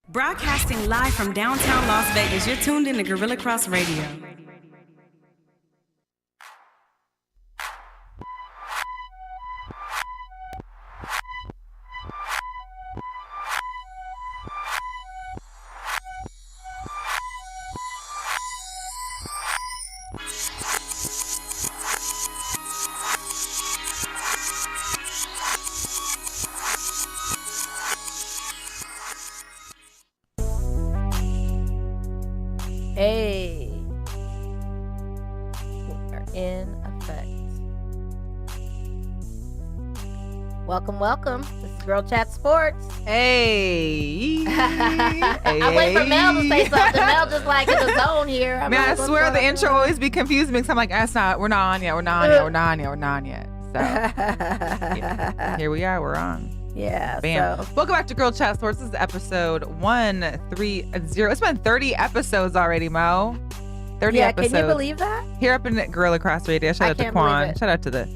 Broadcasting live from downtown Las Vegas, you're tuned in to Gorilla Cross Radio. Hey, we're in effect. Welcome. This is GirlChatSports. Hey. I wait for Mel to say something. Mel just like in the zone here. I'm Man, like, I swear the intro always be confusing me because I'm like, we're not on yet. So yeah, here we are, we're on. Yeah. Bam. So. Welcome back to Girl Chat Sports. This is episode 130. It's been 30 episodes already, Mo. 30 episodes. Can you believe that? Here up in Gorilla Cross Radio. Shout out to Quan. Shout out to the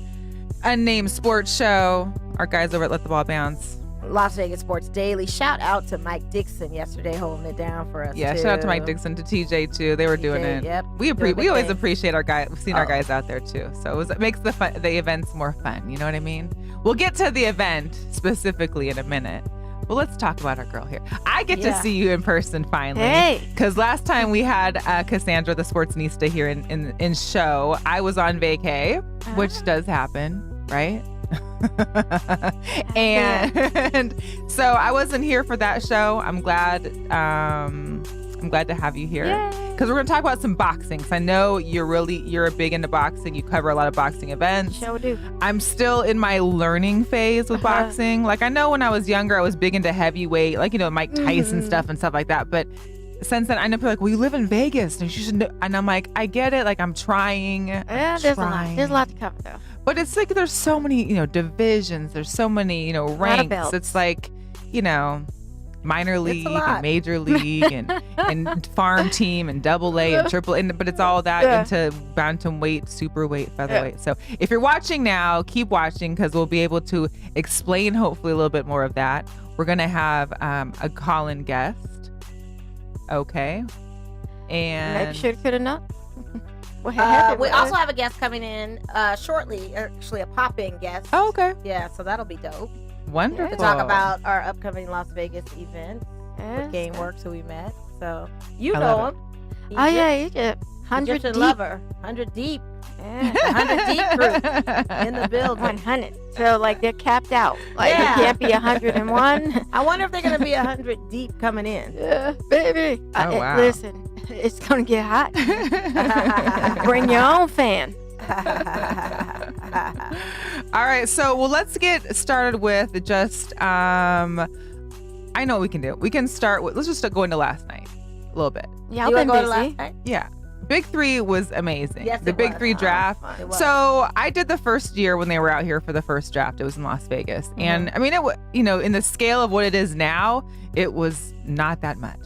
Unnamed Sports Show. Our guys over at Let the Ball Bounce. Las Vegas Sports Daily. Shout out to Mike Dixon yesterday holding it down for us. Yeah, too. shout out to Mike Dixon, to TJ too. They were doing it. Yep. We always appreciate our guys. We've seen our guys out there too. So it makes the events more fun. You know what I mean? We'll get to the event specifically in a minute. Well, let's talk about our girl here. I get to see you in person finally. Hey. Because last time we had Cassandra, the Sportsnista, here in show. I was on vacay, which does happen, right? And so I wasn't here for that show. I'm glad to have you here because we're going to talk about some boxing. Because I know you're big into boxing. You cover a lot of boxing events. Sure do. I'm still in my learning phase with boxing. Like I know when I was younger, I was big into heavyweight, like Mike Tyson stuff and stuff like that. But since then, I know people are like, well, you live in Vegas, and you should know. And I'm like, I get it. Like I'm trying. Yeah, there's a lot to cover though. But it's like there's so many, divisions. There's so many, ranks. It's like, minor league and major league and farm team and double A and triple A. But it's all that into bantamweight, superweight, featherweight. So if you're watching now, keep watching because we'll be able to explain hopefully a little bit more of that. We're going to have a call-in guest. Okay. And Maybe should have not. We also have a guest coming in shortly, actually a pop-in guest. Oh, okay. Yeah, so that'll be dope. Wonderful. To talk about our upcoming Las Vegas event with Gameworks, who we met. So you know him. Oh yeah, he's a 100 deep. Lover, 100 deep. Yeah, 100 deep crew in the building. 100. So like they're capped out. Like it can't be 101. I wonder if they're gonna be 100 deep coming in. Yeah, baby. Oh wow. Listen, it's gonna get hot. Bring your own fan. All right, so let's get started with just I know what we can do. We can start with, let's just go into last night a little bit. Yeah, I've been busy. Last night? Yeah. Big3 was amazing. Yes, the Big3 draft. So I did the first year when they were out here for the first draft. It was in Las Vegas. Mm-hmm. And I mean, in the scale of what it is now, it was not that much.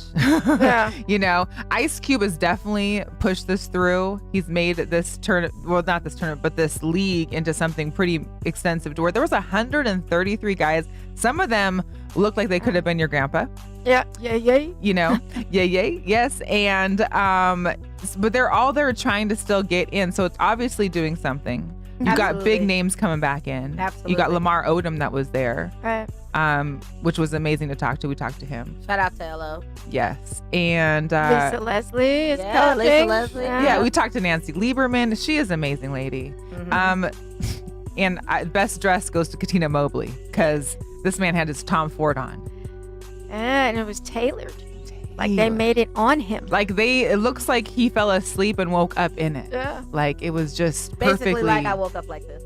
Yeah. Ice Cube has definitely pushed this through. He's made this not this tournament, but this league into something pretty extensive to where there was 133 guys. Some of them looked like they could have been your grandpa. Yeah. Yes. And but they're all there trying to still get in, so it's obviously doing something. You got big names coming back in. Absolutely. You got Lamar Odom that was there. Right. Which was amazing to talk to. We talked to him. Shout out to LO. Yes. And Lisa Leslie is coaching. Lisa Leslie. Yeah, we talked to Nancy Lieberman. She is an amazing lady. Mm-hmm. And best dress goes to Katina Mobley because this man had his Tom Ford on. And it was tailored. Like they made it on him. Like it looks like he fell asleep and woke up in it. Yeah. Like it was just basically perfectly. like I woke up like this.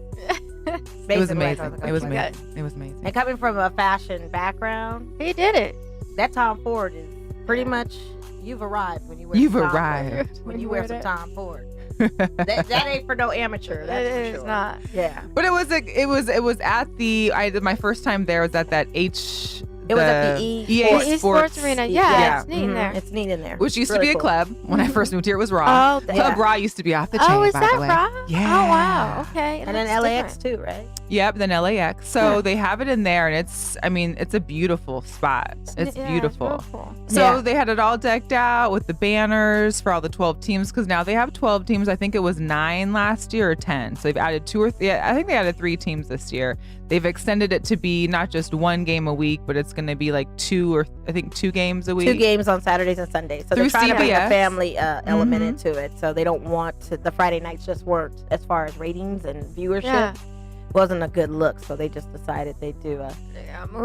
It was amazing. It was amazing. It was amazing. And coming from a fashion background, he did it. That Tom Ford is pretty much you've arrived when you wear. You've arrived when you wear some Tom Ford. that ain't for no amateur. That's for sure. It's not. Yeah. But it was at the my first time there was at that It was at the EA Sports Arena. Yeah, it's neat in there. It's neat in there. Which used to be a club. When I first moved here, it was Raw. Oh, Club Raw used to be off the chain. Oh, is by that the way. Raw? Yeah. Oh, wow. Okay. And then LAX too, right? Yep, then LAX. So they have it in there, and it's a beautiful spot. It's beautiful. It's cool. So they had it all decked out with the banners for all the 12 teams, because now they have 12 teams. I think it was 9 last year or 10. So they've added 2 or 3. I think they added 3 teams this year. They've extended it to be not just 1 game a week, but it's going to be like 2 games a week. 2 games on Saturdays and Sundays. So they're trying to bring a family element into it. So they don't want the Friday nights just weren't, as far as ratings and viewership, wasn't a good look. So they just decided they'd do a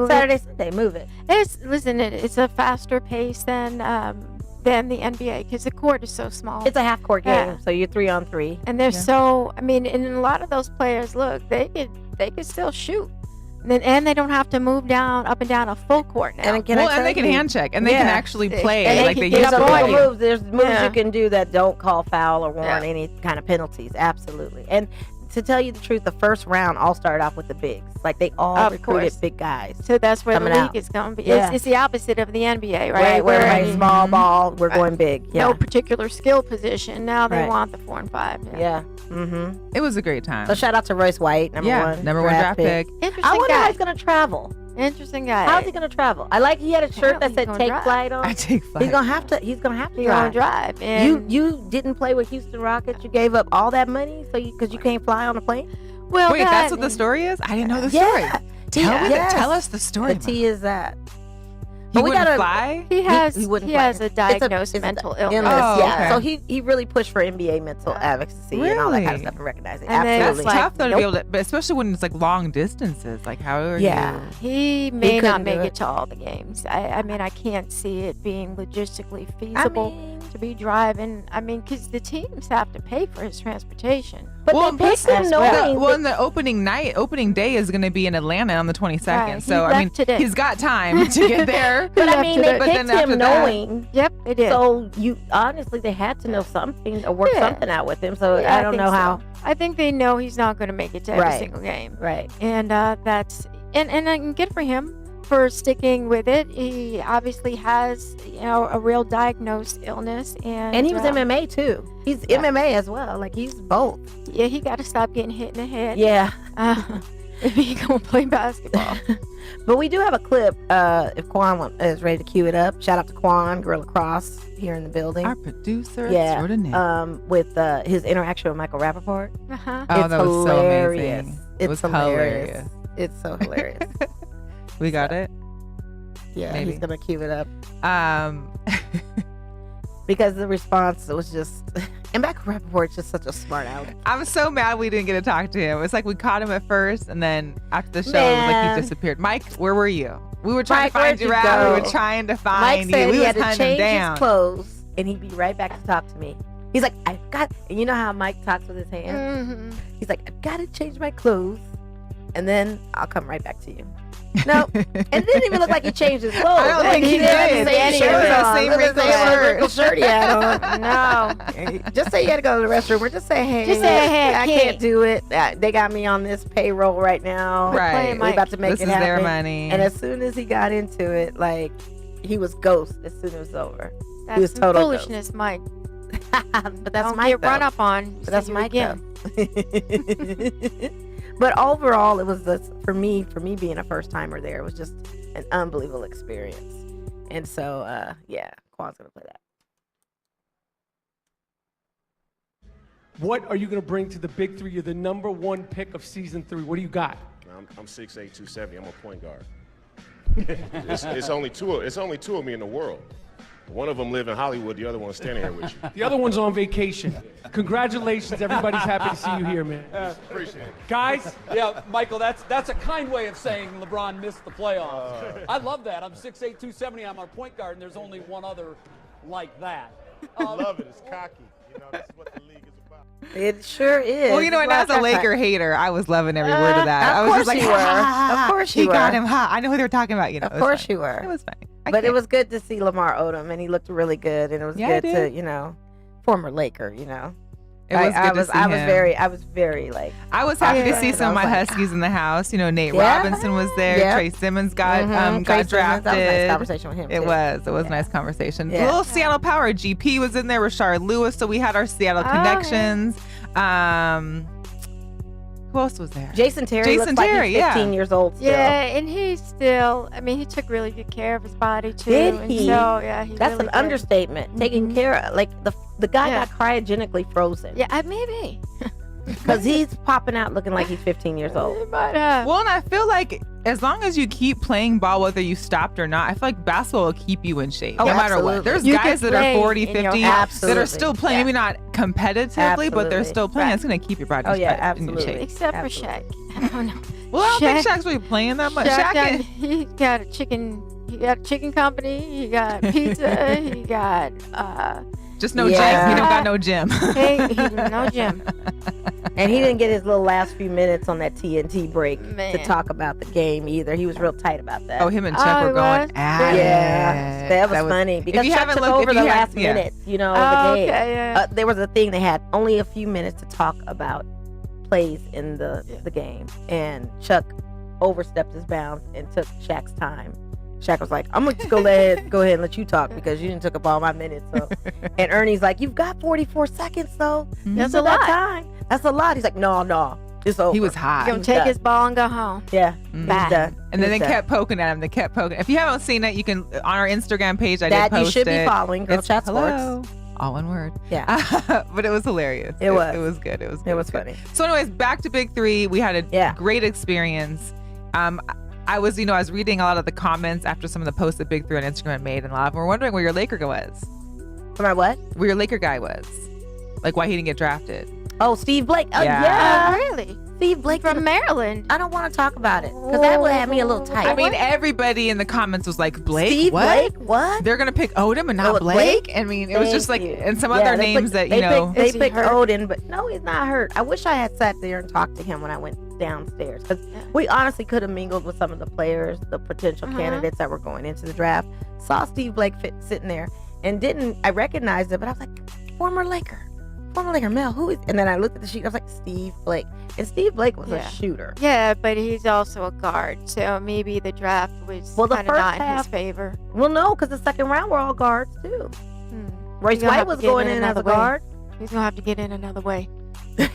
Saturday, Sunday, move it. It's a faster pace than the NBA, because the court is so small. It's a half court game, so you're 3-on-3. And they're and a lot of those players, look, they could still shoot. And they don't have to move up and down a full court now. And they can hand check, and they can actually play like they used to play. There's moves you can do that don't call foul or warrant any kind of penalties. Absolutely. And to tell you the truth, the first round all started off with the bigs. Like they all recruited big guys. So that's where the league is going to be. It's the opposite of the NBA, right? Where everybody's small ball, we're going big. Yeah. No particular skill position. Now they want the 4 and 5. It was a great time. So shout out to Royce White, number one draft pick. Interesting I wonder guy. how he's going to travel. Interesting guy. How's he going to travel? I like he had a shirt that said "Take Flight" on. I take flight. He's gonna have to drive. And you didn't play with Houston Rockets. You gave up all that money because you can't fly on a plane. Well, wait, that's what the story is? I didn't know the story. Tell us the story. The T is that. He wouldn't fly? He has a diagnosed mental illness. So he really pushed for NBA mental advocacy and all that kind of stuff and recognizing. Absolutely. That's tough though to be able to, but especially when it's like long distances. Like how are you? He may not make it to all the games. I mean, I can't see it being logistically feasible to be driving. I mean, because the teams have to pay for his transportation. But they picked him knowing. Well, the opening day is going to be in Atlanta on the 22nd. Right. So I mean, he's got time to get there. But I mean, they picked him knowing. Yep, it is. So honestly, they had to know something or work something out with him. So I don't know how. I think they know he's not going to make it to every single game. Right. And that's good for him for sticking with it. He obviously has a real diagnosed illness, and he was MMA too. He's MMA as well. Like he's both. Yeah, he got to stop getting hit in the head. Yeah. If he gonna play basketball. But we do have a clip. If Quan is ready to cue it up, shout out to Quan, Gorilla Cross here in the building. Our producer extraordinaire. With his interaction with Michael Rappaport. Oh, that was so amazing. It was hilarious. It's so hilarious. We got it? Yeah, maybe. He's gonna cue it up. Because the response was just, and Michael Rappaport's just such a smart aleck. I'm so mad we didn't get to talk to him. It's like we caught him at first, and then after the show, it was like he disappeared. Mike, where were you? We were trying to find you out. We were trying to find you. We had to change his clothes, and he'd be right back to talk to me. He's like, and you know how Mike talks with his hands? Mm-hmm. He's like, I've got to change my clothes, and then I'll come right back to you. No, and it didn't even look like he changed his clothes. I don't think he did. Same wrinkled shirt he had on. No, just say you had to go to the restroom, or just say, hey, I can't do it. They got me on this payroll right now. Right, we're about to make it happen. This is their money. And as soon as he got into it, like he was ghost. As soon as it was over, that's he was total foolishness, ghost. Mike. But that's don't Mike. Get run up on. But that's Mike again. But overall, it was for me being a first timer there, it was just an unbelievable experience. And so, Quan's gonna play that. What are you gonna bring to the Big 3? You're the #1 pick of season 3. What do you got? I'm 6'8", 270. I'm a point guard. it's only two of me in the world. One of them live in Hollywood. The other one's standing here with you. The other one's on vacation. Congratulations. Everybody's happy to see you here, man. Appreciate it. Guys? Yeah, Michael, that's a kind way of saying LeBron missed the playoffs. I love that. I'm 6'8", 270. I'm a point guard, and there's only one other like that. I love it. It's cocky. That's what the league is about. It sure is. Well, and as a Laker hater, I was loving every word of that. I was just like, of course you were. He got him hot. I know who they were talking about. Of course you were. It was funny. But it was good to see Lamar Odom, and he looked really good, and it was good to, former Laker, It was good to see him. I was very like. I was happy to see some of my Huskies in the house. Nate Robinson was there. Yeah. Tre Simmons got drafted. That was a nice conversation with him. It was a nice conversation. Yeah. A little Seattle Power. GP was in there. Rashard Lewis. So we had our Seattle connections. Who else was there? Jason Terry looks like he's 15 years old still. Yeah, and he's still, I mean, he took really good care of his body, too. Did and he? So, yeah, he That's really an did. understatement. Taking care of, like, the guy got cryogenically frozen. Yeah, maybe. Because he's popping out looking like he's 15 years old. He might have. Well, and I feel like as long as you keep playing ball, whether you stopped or not, I feel like basketball will keep you in shape, no matter what. There's guys that are 40, 50 that are still playing, maybe not competitively, but they're still playing. It's going to keep your body in shape. Except for Shaq. I don't know. Well, I don't think Shaq's really playing that much. He got a chicken company. He got pizza. He got just no gym. He don't got no gym. No gym. And he didn't get his little last few minutes on that TNT break to talk about the game either. He was real tight about that. Oh, him and Chuck were going at it. Yeah, that was funny because Chuck took over the last minutes, of the game. There was a thing they had only a few minutes to talk about plays in the game, and Chuck overstepped his bounds and took Shaq's time. Shaq was like, I'm going to go ahead and let you talk because you didn't took up all my minutes. So. And Ernie's like, you've got 44 seconds though. That's a lot. Time. That's a lot. He's like, no, it's over. He was hot. He's going to take his ball and go home. Yeah. Bye. Done. And then they kept poking at him. They kept poking. If you haven't seen it, you can, on our Instagram page, I did post it. You should be following GirlChatSports. All one word. Yeah. But it was hilarious. It was good. It was good. It was funny. So anyways, back to Big 3. We had a great experience. I was reading a lot of the comments after some of the posts that Big 3 on Instagram made, and a lot of them were wondering where your Laker guy was. My what? Where your Laker guy was. Like why he didn't get drafted. Oh, Steve Blake. Yeah. Really? Steve Blake from Maryland. I don't want to talk about it because that would have me a little tight. I mean, everybody in the comments was like, Blake? Steve what? Blake? What? They're going to pick Odom and not Blake? I mean, it was just like, and some other names that, they picked Odom, but no, he's not hurt. I wish I had sat there and talked to him when I went downstairs because we honestly could have mingled with some of the players, the potential candidates that were going into the draft. Saw Steve Blake sitting there and I recognized it, but I was like, former Laker, Mel, who is? And then I looked at the sheet. I was like, Steve Blake. And Steve Blake was a shooter. Yeah, but he's also a guard, so maybe the draft was kind of not in his favor. Well, no, because the second round were all guards too. Royce White was going in as a guard. He's gonna have to get in another way. He's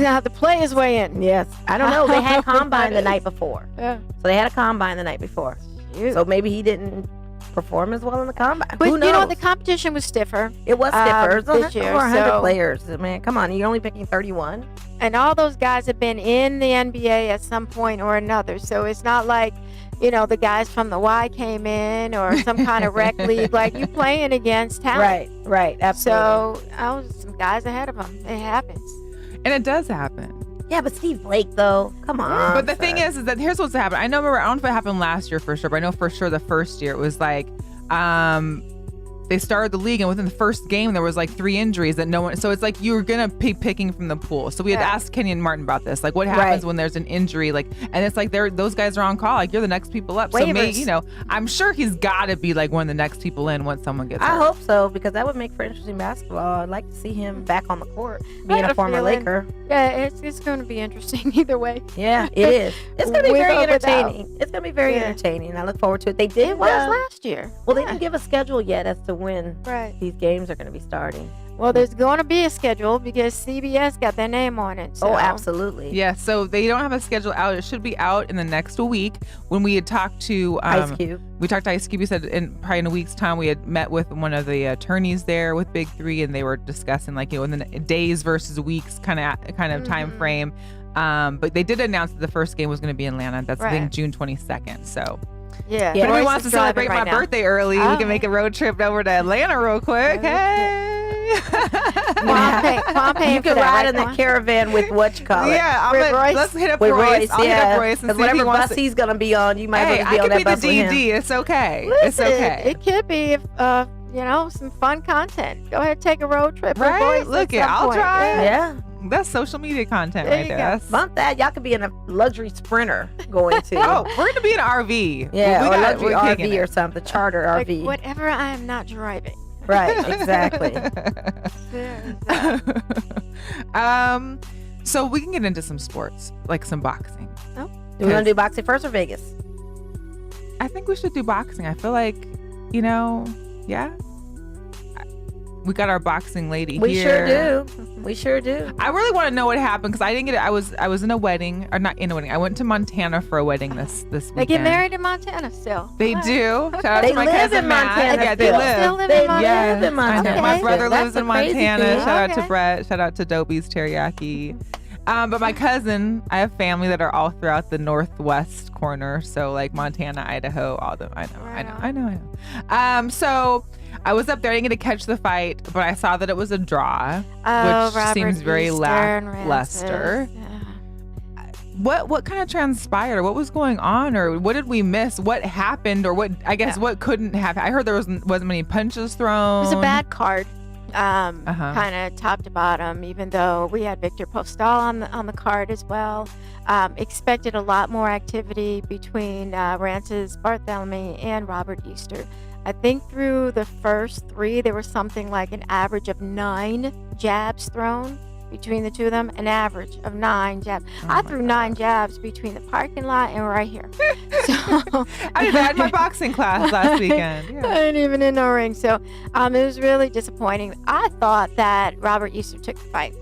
gonna have to play his way in. Yes, I don't know. They had combine the night before. Yeah. So they had a combine the night before. Shoot. So maybe he didn't perform as well in the combine. But who knows? You know, the competition was stiffer. It was stiffer. This year, over 100 players. Man, come on. You're only picking 31. And all those guys have been in the NBA at some point or another. So it's not like, the guys from the Y came in or some kind of rec league. Like, you playing against talent. Right. Absolutely. So I was some guys ahead of them. It happens. And it does happen. Yeah, but Steve Blake, though, come on. But the thing is that here's what's happened. I don't know if it happened last year for sure, but I know for sure the first year it was like, they started the league and within the first game there was like 3 injuries that no one. So it's like you were gonna be picking from the pool. So we had asked Kenyon Martin about this, like what happens when there's an injury, like, and it's like those guys are on call, like you're the next people up. Waivers. So maybe I'm sure he's got to be like one of the next people in once someone gets hurt. I hope so because that would make for interesting basketball. I'd like to see him back on the court, being a former Laker. Yeah, it's going to be interesting either way. Yeah, it is. It's going to be very entertaining. It's going to be very entertaining. I look forward to it. They did. It was last year. Well, they didn't give a schedule yet as to when these games are going to be starting. Well, there's going to be a schedule because CBS got their name on it. So. Oh, absolutely. Yeah, so they don't have a schedule out. It should be out in the next week. When we had talked to Ice Cube. We talked to Ice Cube. He said probably in a week's time we had met with one of the attorneys there with Big 3, and they were discussing like in the days versus weeks kind of time frame. But they did announce that the first game was going to be in Atlanta. That's I think June 22nd. So. Yeah. If anyone wants to celebrate my birthday early, we can make a road trip over to Atlanta real quick. Hey. You can ride in the caravan with what you call it. Yeah, let's hit up with Royce. I'll hit up Royce and see whatever bus he's gonna be on, you might be on that bus with him. I could be the DD. It's okay. Listen, it's okay. It could be some fun content. Go ahead, take a road trip. Right? Look it, I'll drive. Yeah. That's social media content right there. Bump that. Y'all could be in a luxury Sprinter going to. Oh, we're going to be in an RV. Yeah, or a luxury RV or something. Charter RV. Whatever I am not driving. Right, exactly. So we can get into some sports, like some boxing. Oh. Do we want to do boxing first or Vegas? I think we should do boxing. I feel like, yeah. We got our boxing lady here. We sure do. We sure do. I really want to know what happened because I didn't get it. I was in a wedding, or not in a wedding. I went to Montana for a wedding this weekend. They get married in Montana still. They do. Shout out They to my live cousin in Matt. Montana. Yeah, they still. live. Still live They in Montana. live in Montana. I know. My brother That's lives in the crazy Montana. thing. Shout out to Okay. Brett. Shout out to Dobie's Teriyaki. But my cousin, I have family that are all throughout the northwest corner. So like Montana, Idaho, all the I know. So I was up there. I didn't get to catch the fight, but I saw that it was a draw, which Robert seems very Easter and lackluster. Rances. Yeah. What kind of transpired? What was going on, or what did we miss? What happened, or what? I guess what couldn't have. I heard there wasn't many punches thrown. It was a bad card. Uh-huh. Kind of top to bottom, even though we had Victor Postal on the card as well. Expected a lot more activity between Rances, Barthelemy, and Robert Easter. I think through the first three, there was something like an average of 9 jabs thrown between the two of them. An average of 9 jabs. I threw 9 jabs between the parking lot and right here. So I did that in my boxing class last weekend. Yeah. I ain't even in no ring. So it was really disappointing. I thought that Robert Easter took the fight.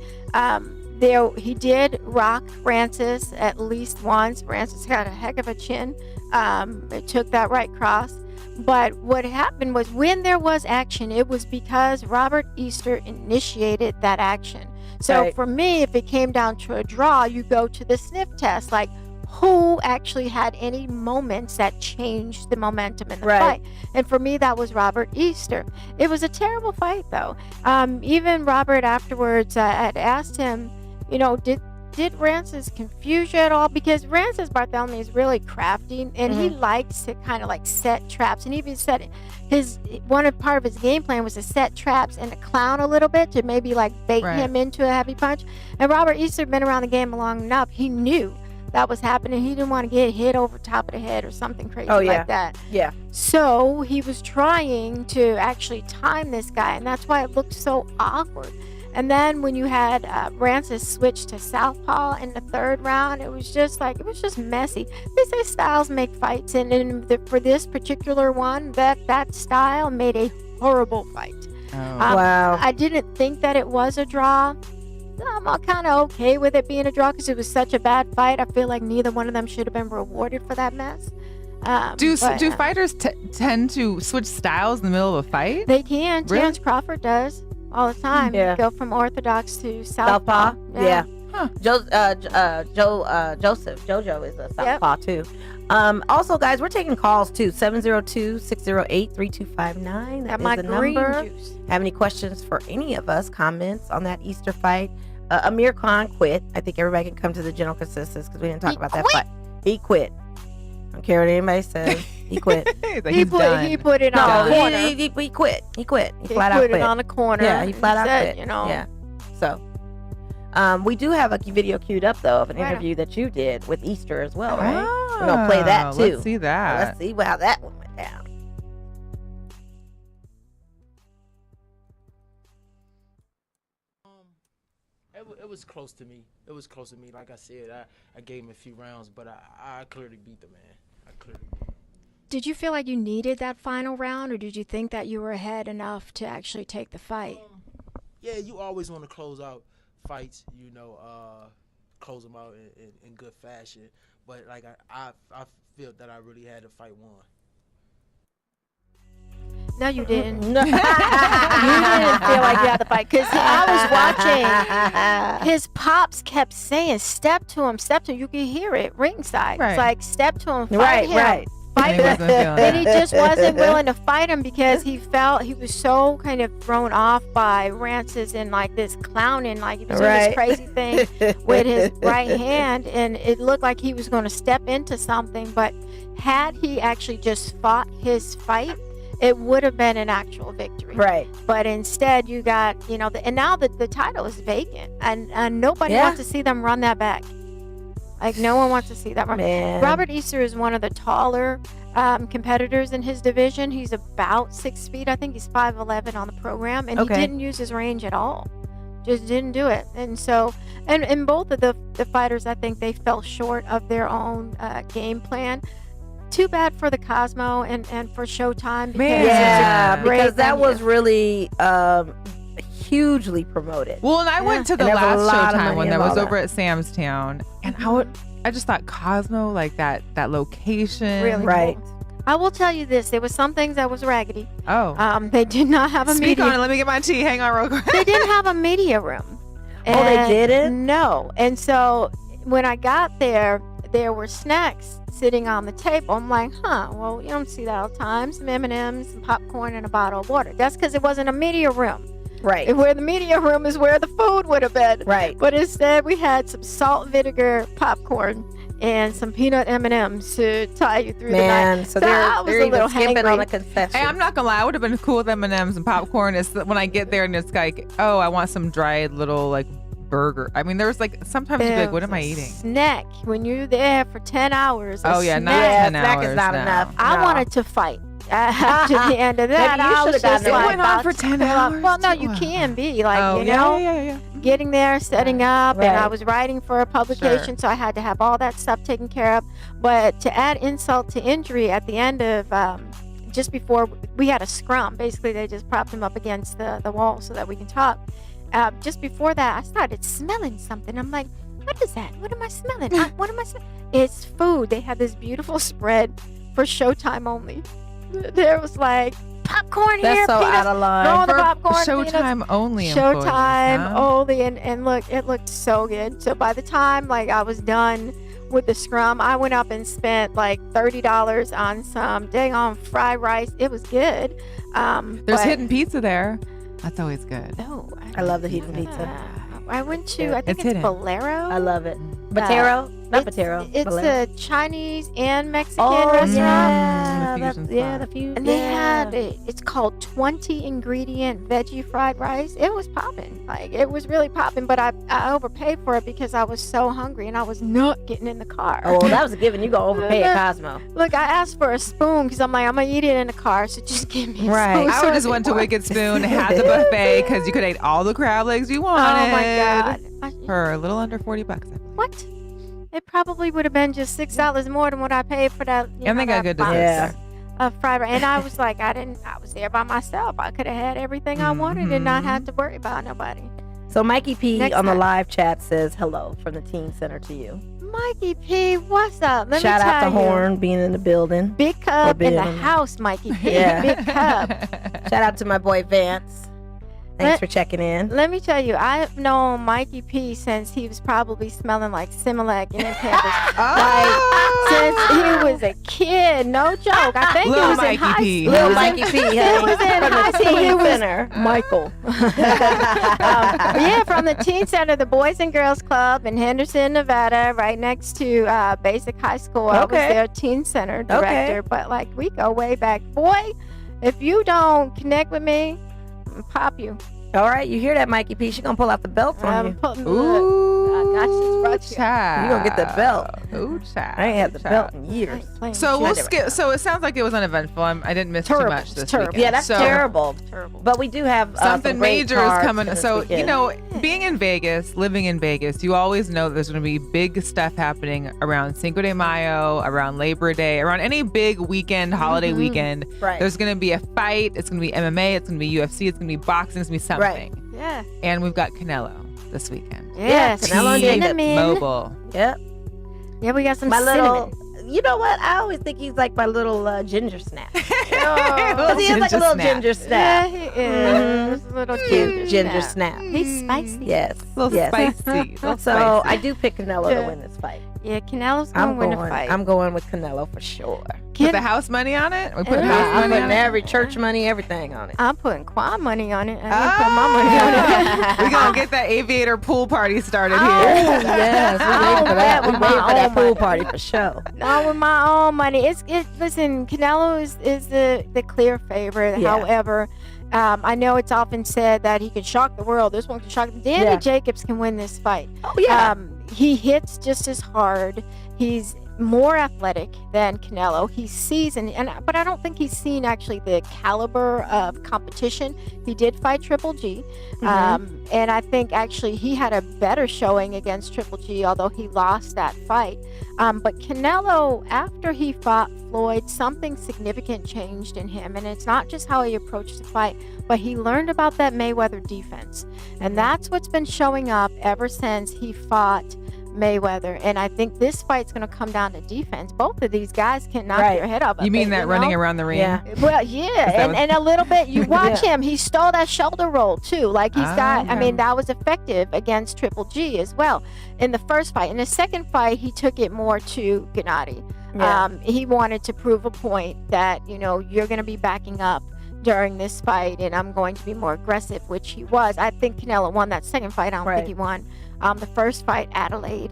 He did rock Rances at least once. Rances had a heck of a chin. It took that right cross. But what happened was when there was action, it was because Robert Easter initiated that action. So for me, if it came down to a draw, you go to the sniff test, like who actually had any moments that changed the momentum in the fight. And for me, that was Robert Easter. It was a terrible fight, though. Even Robert afterwards, I'd asked him, did Rances confuse you at all? Because Rances Barthelemy is really crafty, and he likes to kind of like set traps. And he even said part of his game plan was to set traps and to clown a little bit to maybe like bait him into a heavy punch. And Robert Easter had been around the game long enough. He knew that was happening. He didn't want to get hit over top of the head or something crazy like that. Yeah. So he was trying to actually time this guy, and that's why it looked so awkward. And then when you had Rances switch to southpaw in the third round, it was just messy. They say styles make fights, and for this particular one, that style made a horrible fight. Wow. I didn't think that it was a draw. I'm kind of okay with it being a draw because it was such a bad fight. I feel like neither one of them should have been rewarded for that mess. Do fighters tend to switch styles in the middle of a fight? They can. Really? Chance Crawford does all the time. Yeah. Go from orthodox to southpaw. Yeah. Huh. Jojo is a southpaw too. Also, guys, we're taking calls too. 702-608-3259. That my is the green number. juice. Have any questions for any of us? Comments on that Easter fight? Amir Khan quit. I think everybody can come to the general consensus because we didn't talk about that fight. He quit. Don't care what anybody says. He quit. He put it on the corner. He quit. He quit. He flat out put quit. it on the corner. Yeah, he flat out said, quit. Yeah. So, we do have a video queued up though of an Right. interview that you did with Easter as well, right? We're gonna play that too. Let's see that. Let's see how that one went down. It was close to me. Like I said, I gave him a few rounds, but I clearly beat the man. Did you feel like you needed that final round, or did you think that you were ahead enough to actually take the fight? Yeah, you always want to close out fights, close them out in good fashion. But like I feel that I really had the fight won. No, you didn't. You didn't feel like you had the fight because I was watching. His pops kept saying, "Step to him, step to him." You could hear it ringside. Right. It's like, "Step to him, fight him." Right. Fight And he wasn't feeling and he that. just wasn't willing to fight him because he felt he was so kind of thrown off by Rances and like this clowning, like he was doing this crazy thing with his right hand, and it looked like he was going to step into something. But had he actually just fought his fight, it would have been an actual victory. Right. But instead, you got and now the title is vacant, and nobody wants to see them run that back. Like, no one wants to see that. Man. Robert Easter is one of the taller competitors in his division. He's about 6 feet. I think he's 5'11" on the program. And he didn't use his range at all. Just didn't do it. And so, and both of the fighters, I think they fell short of their own game plan. Too bad for the Cosmo and for Showtime. Because Yeah, it's a great because that venue. was really hugely promoted. Well, and I went to the And there's a last lot of Showtime money one that in all was that. over at Sam's Town, and I just thought Cosmo, like that location. Really Right. cool. I will tell you this: there was some things that was raggedy. Oh. They did not have a Speak media. on it. Let me get my tea. Hang on real quick. They didn't have a media room. Oh, they And didn't? No. And so when I got there were snacks sitting on the table. I'm like, well, you don't see that all the time. Some M&Ms, some popcorn, and a bottle of water. That's because it wasn't a media room. Right. And where the media room is where the food would have been. Right. But instead, we had some salt vinegar popcorn and some peanut M&Ms to tie you through the night. Man, so I was they're a even little skimping hangry. on the concession. Hey, I'm not gonna lie. I would have been cool with M&Ms and popcorn. Is when I get there and it's like, oh, I want some dried little like burger. I mean, there was like sometimes you'd be like, what am I eating? Snack when you're there for 10 hours. Oh yeah, not snack. 10 snack hours. is not no. enough. I No. wanted to fight. After the end of that, Maybe you I was should've gotten just it. like, It went on about for to 10 fill up. hours, Well, no, too. you can be like, Oh, you yeah, know, yeah. getting there, setting up, and I Right. was writing for a publication, Sure. so I had to have all that stuff taken care of. But to add insult to injury, at the end of just before we had a scrum, basically they just propped him up against the wall so that we can talk. Just before that, I started smelling something. I'm like, what is that? What am I smelling? What am I smelling? It's food. They had this beautiful spread for Showtime only. There was like popcorn That's here, so peanuts, out of line. throw the For popcorn, peanuts. Showtime only. employees, Showtime huh? only, and look, it looked so good. So by the time like I was done with the scrum, I went up and spent like $30 on some dang on fried rice. It was good. There's but- hidden pizza there. That's always good. Oh, I love the hidden pizza. I went to, Yeah, I think it's it's hidden. Bolero. I love it. Botero? Not It's- Botero. It's Bolero. a Chinese and Mexican Oh, restaurant. yeah. The fusion Yeah, spot. the fusion. And they had it's called 20 ingredient veggie fried rice. It was popping. Like it was really popping, but I overpaid for it because I was so hungry and I was not getting in the car. Oh, well, that was a given. You gonna overpay at Cosmo. Look, I asked for a spoon because I'm like, I'm gonna eat it in the car, so just give me a Right. spoon. I so would just can went to walk. Wicked Spoon, had the buffet because you could eat all the crab legs you Oh wanted. my god. For a little under $40, I believe. What? It probably would have been just $6 more than what I paid for that. And they got good box desserts. Yeah. of fried rice. And I was like, I was there by myself. I could have had everything I wanted and not have to worry about nobody. So Mikey P Next on the time. live chat says hello from the Teen Center to you. Mikey P, what's up? Let Shout me out tell to you. Horn being in the building. Big Cub in the being- house, Mikey P. Yeah. Big Cub. Shout out to my boy Vance. Thanks for checking in. Let me tell you, I've known Mikey P since he was probably smelling like Similac and Campus. Since he was a kid, no joke. I think Lil he was Mikey in high P. school. Little He was in- Mikey P. He Hey, was in from high the school. He Teen was Center. Michael. Yeah, from the Teen Center, the Boys and Girls Club in Henderson, Nevada, right next to Basic High School. I was Okay. their Teen Center director, but like we go way back. Boy, if you don't connect with me, I'm gonna pop you. All right, you hear that, Mikey P? She gonna pull out the belt on I'm you. putting Ooh, I got you right here. child. You gonna get the belt. Ooh, child. I ain't had the child. belt in years. So we'll skip. So it sounds like it was uneventful. I didn't miss too Terrible. much this It's terrible. weekend. Yeah, that's So terrible. Terrible. But we do have something some great major is cards coming. for this So weekend. you know, being in Vegas, living in Vegas, you always know that there's going to be big stuff happening around Cinco de Mayo, around Labor Day, around any big weekend, holiday weekend. Right. There's going to be a fight. It's going to be MMA. It's going to be UFC. It's going to be boxing. It's going to be something. Yeah. And we've got Canelo this weekend. Yeah, Canelo and cinnamon. Mobile. Yep. Yeah, we got some My cinnamon. little, you know what? I always think he's like my little ginger snap. Little Because he is like a little snap. ginger Yeah, snap. he is. Little Ginger, ginger snap. He's spicy. Yes. Little yes. spicy. Little So spicy. I do pick Canelo Yeah. to win this fight. Yeah, Canelo's gonna I'm win going. the fight. I'm going with Canelo for sure. Put the house money on it? We put Yeah, house I'm money putting on it? every church money, everything on it. I'm putting Quan money on it. I didn't put my money on it. We're going to get that aviator pool party started Oh, here. yes, we waiting for that. We waiting for that pool party for sure. Not with my own money. Listen, Canelo is the clear favorite. Yeah. However, I know it's often said that he can shock the world. This one can shock. Danny Yeah. Jacobs can win this fight. Oh yeah. He hits just as hard. He's more athletic than Canelo. He's seasoned, but I don't think he's seen actually the caliber of competition. He did fight Triple G, and I think actually he had a better showing against Triple G, although he lost that fight. But Canelo, after he fought Floyd, something significant changed in him, and it's not just how he approached the fight, but he learned about that Mayweather defense, and that's what's been showing up ever since he fought Mayweather. And I think this fight's going to come down to defense. Both of these guys can knock your head off. You mean that running around the ring? Yeah. Well, yeah, and a little bit. You watch him. He stole that shoulder roll too. Like he's got. I mean, that was effective against Triple G as well in the first fight. In the second fight, he took it more to Gennady. Yeah. He wanted to prove a point that you're going to be backing up during this fight, and I'm going to be more aggressive, which he was. I think Canelo won that second fight. I don't think he won the first fight. Adelaide,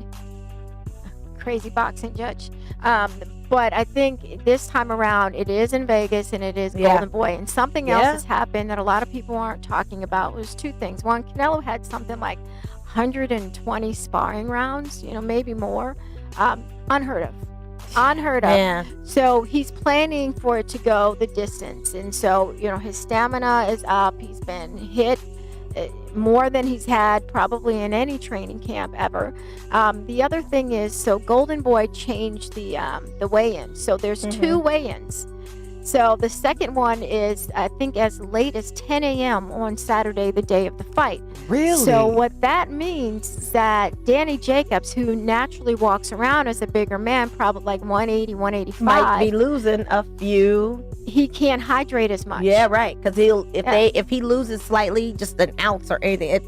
crazy boxing judge. But I think this time around it is in Vegas and it is Golden Boy. And something else has happened that a lot of people aren't talking about was two things. One, Canelo had something like 120 sparring rounds, maybe more. Unheard of. Yeah. So he's planning for it to go the distance, and so his stamina is up. He's been hit more than he's had probably in any training camp ever. The other thing is, so Golden Boy changed the weigh-in. So there's two weigh-ins. So the second one is, I think, as late as 10 a.m. on Saturday, the day of the fight. Really? So what that means is that Danny Jacobs, who naturally walks around as a bigger man, probably like 180, 185, might be losing a few. He can't hydrate as much. Yeah, right. Because if he loses slightly, just an ounce or anything,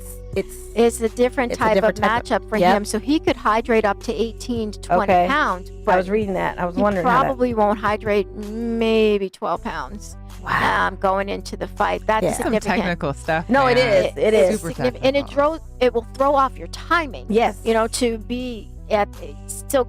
it's a different type of matchup for him. So he could hydrate up to 18 to 20 pounds. I was reading that. I was wondering. He probably won't hydrate maybe 12 pounds. Wow. Going into the fight. That's significant. Some technical stuff. No, it is. It is super technical. And it will throw off your timing. Yes. To be at. So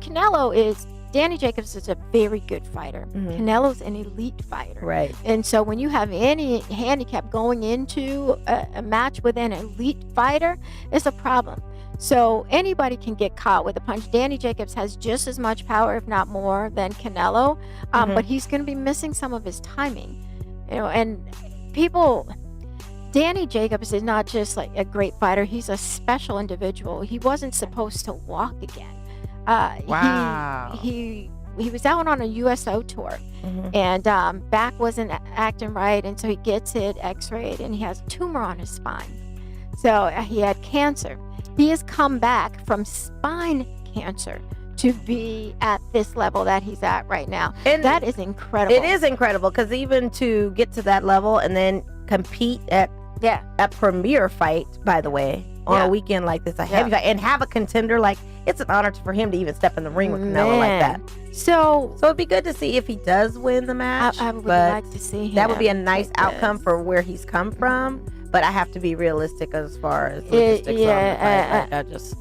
Danny Jacobs is a very good fighter. Canelo's an elite fighter. Right. And so when you have any handicap going into a match with an elite fighter, it's a problem. So anybody can get caught with a punch. Danny Jacobs has just as much power, if not more, than Canelo, but he's going to be missing some of his timing. And Danny Jacobs is not just like a great fighter. He's a special individual. He wasn't supposed to walk again. Wow. He was out on a USO tour, and back wasn't acting right, and so he gets it x-rayed, and he has a tumor on his spine. So he had cancer. He has come back from spine cancer to be at this level that he's at right now. And that is incredible. It is incredible, because even to get to that level and then compete at a premier fight, by the way, on a weekend like this, a heavy fight, and have a contender, like, it's an honor for him to even step in the ring with Canelo like that. So it'd be good to see if he does win the match. I would like to see him. That would be a nice outcome for where he's come from. But I have to be realistic as far as logistics on the fight. I just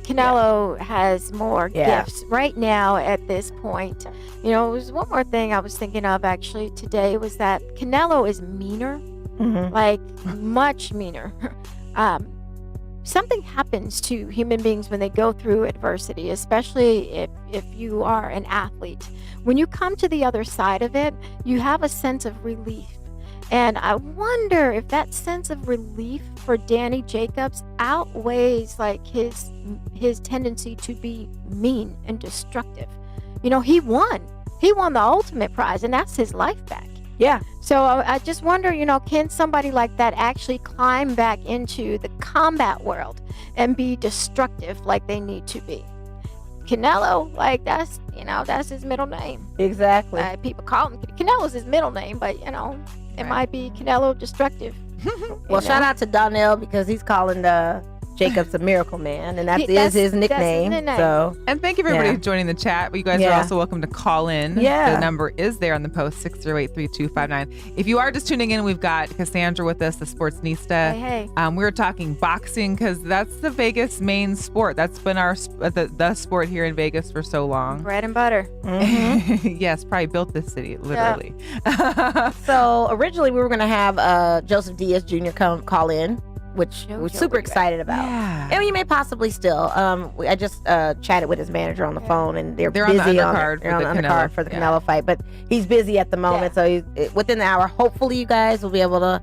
Canelo has more gifts right now at this point. It was one more thing I was thinking of actually today, was that Canelo is meaner, like much meaner. Something happens to human beings when they go through adversity, especially if you are an athlete. When you come to the other side of it, you have a sense of relief. And I wonder if that sense of relief for Danny Jacobs outweighs like his tendency to be mean and destructive. He won the ultimate prize, and that's his life back. Yeah. So I just wonder, can somebody like that actually climb back into the combat world and be destructive like they need to be? Canelo, like that's his middle name. Exactly. People call him Canelo's his middle name, but it might be Canelo destructive. Well, shout out to Donnell, because he's calling Jacobs a miracle man, and that's his nickname. So, and thank you for everybody joining the chat. You guys are also welcome to call in. The number is there on the post, 608-3259. If you are just tuning in, we've got Cassandra with us, the Sportsnista. Hey. We're talking boxing because that's the Vegas main sport. That's been our the sport here in Vegas for so long. Bread and butter. Yes, probably built this city, literally. So originally we were going to have Joseph Diaz Jr. call in, which we're JoJo super will be excited about. Yeah. And you may possibly still. I just chatted with his manager on the phone, and they're on the busy undercard they're on the undercard for the Canelo fight. But he's busy at the moment, so within the hour, hopefully you guys will be able to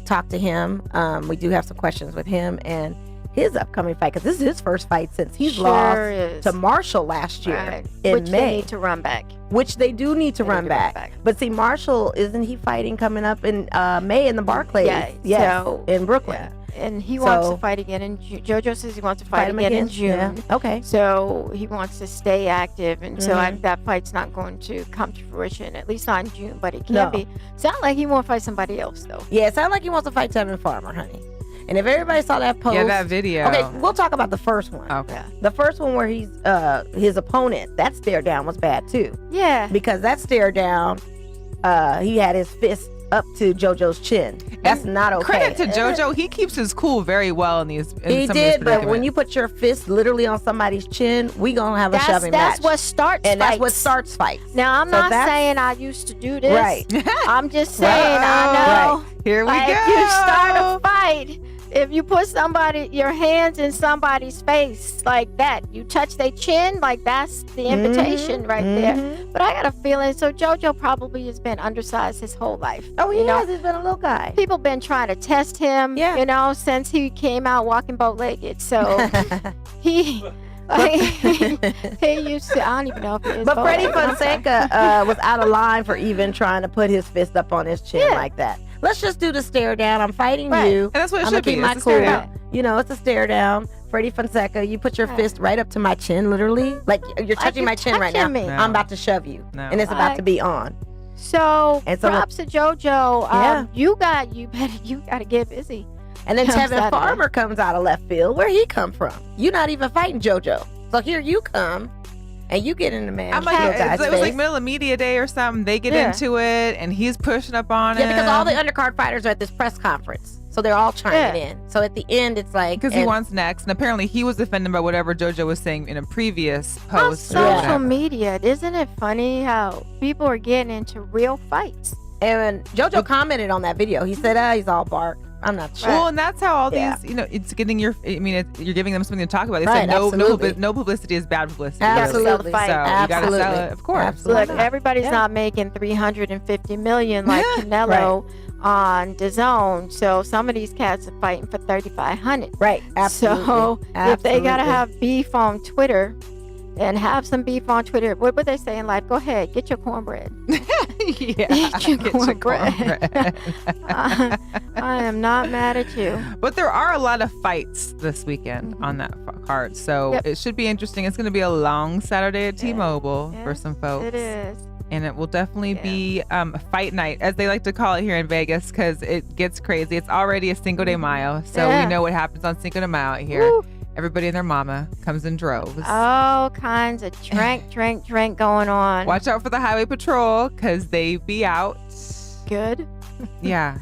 talk to him. We do have some questions with him and his upcoming fight, because this is his first fight since he's lost to Marshall last year in which May. They need to run back. Which they do need to run back. But see, Marshall, isn't he fighting coming up in May in the Barclays? Yeah, in Brooklyn. And he wants to fight again in June. JoJo says he wants to fight again in June. Yeah. Okay. So he wants to stay active, and so that fight's not going to come to fruition, at least not in June, but it can be. Sound like he wants to fight somebody else, though. Yeah, it sounds like he wants to fight Tevin Farmer, honey. And if everybody saw that post, that video. Okay, we'll talk about the first one. Okay. The first one where he's his opponent, that stare down was bad too. Yeah. Because that stare down, he had his fist up to JoJo's chin. That's not okay. Credit to JoJo, he keeps his cool very well in these. He did, but when you put your fist literally on somebody's chin, we gonna have a shoving match. That's what starts fights. And that's what starts fights. Now I'm not saying I used to do this. Right. I'm just saying I know. Right. Here we go. If you start a fight, if you put your hands in somebody's face like that, you touch their chin, like that's the invitation right there. But I got a feeling, so JoJo probably has been undersized his whole life. Oh, he has. He's been a little guy. People been trying to test him, since he came out walking bow-legged. So he used to, I don't even know if he is. But Freddie Fonseca was out of line for even trying to put his fist up on his chin like that. Let's just do the stare down. I'm fighting you. And that's what it I'm should be. keep my It's a stare cool. down. You know, it's a stare down. Freddie Fonseca, you put your fist right up to my chin, literally. Like you're touching my chin right now. Me. No. I'm about to shove you. No. And it's about to be on. So props to JoJo. You got to get busy. And then Tevin Farmer comes out of left field. Where he come from? You're not even fighting JoJo. So here you come. And you get in the man. I'm like, it was like middle of media day or something. They get into it, and he's pushing up on it. Yeah, because all the undercard fighters are at this press conference, so they're all chiming in. So at the end, it's like because he wants next, and apparently he was offended by whatever JoJo was saying in a previous post. On social media, isn't it funny how people are getting into real fights? And JoJo commented on that video. He said, "He's all bark." I'm not sure. Well, and that's how all these, it's getting you're giving them something to talk about. They said no publicity is bad publicity. Absolutely. So you gotta sell it, of course. Absolutely. Look, everybody's not making $350 million like Canelo on DAZN. So some of these cats are fighting for $3,500. Right. Absolutely. So if they gotta have beef on Twitter, and have some beef on Twitter. What would they say in life? Go ahead, get your cornbread. Get your cornbread. I am not mad at you. But there are a lot of fights this weekend on that card, so it should be interesting. It's going to be a long Saturday at T-Mobile for some folks. It is. And it will definitely be fight night, as they like to call it here in Vegas, because it gets crazy. It's already a Cinco de Mayo, so we know what happens on Cinco de Mayo here. Woo. Everybody and their mama comes in droves. All kinds of drink going on. Watch out for the highway patrol, because they be out. Good. Yeah.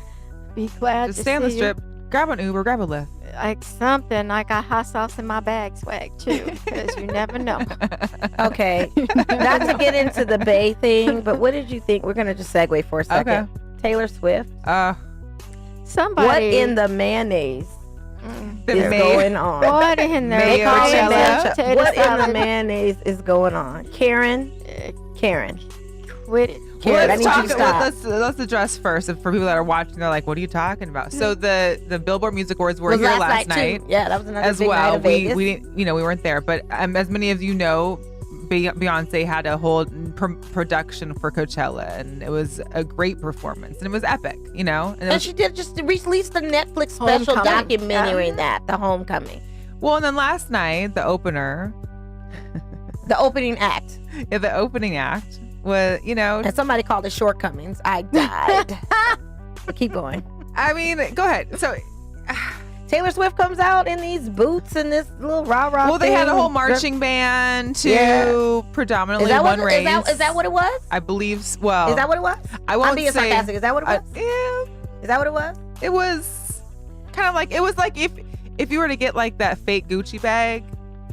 Be glad Just to stay on the see strip. Grab an Uber, grab a Lyft. Like something. I got hot sauce in my bag swag, too, because you never know. Okay. Not to get into the Bay thing, but what did you think? We're going to just segue for a second. Okay. Taylor Swift. Somebody. What in the mayonnaise is going on? What in the What in the mayonnaise is going on? Karen. Quit it. Karen, I need you to stop. Let's address first. For people that are watching, they're like, "What are you talking about?" So the Billboard Music Awards were here last night. Yeah, that was another as big well. Night of Vegas. We we weren't there, but as many of you know, Beyonce had a whole production for Coachella, and it was a great performance, and it was epic, And she did just released the Netflix special documentary the Homecoming. Well, and then last night, the opener. The opening act. Yeah, the opening act was, And somebody called it Shortcomings. I died. Keep going. I mean, go ahead. So Taylor Swift comes out in these boots and this little rah-rah Well, they had a whole marching band to predominantly one race. Is that what it was? I believe, well. Is that what it was? I'm being sarcastic. Is that what it was? Yeah. Is that what it was? It was kind of like, if you were to get like that fake Gucci bag,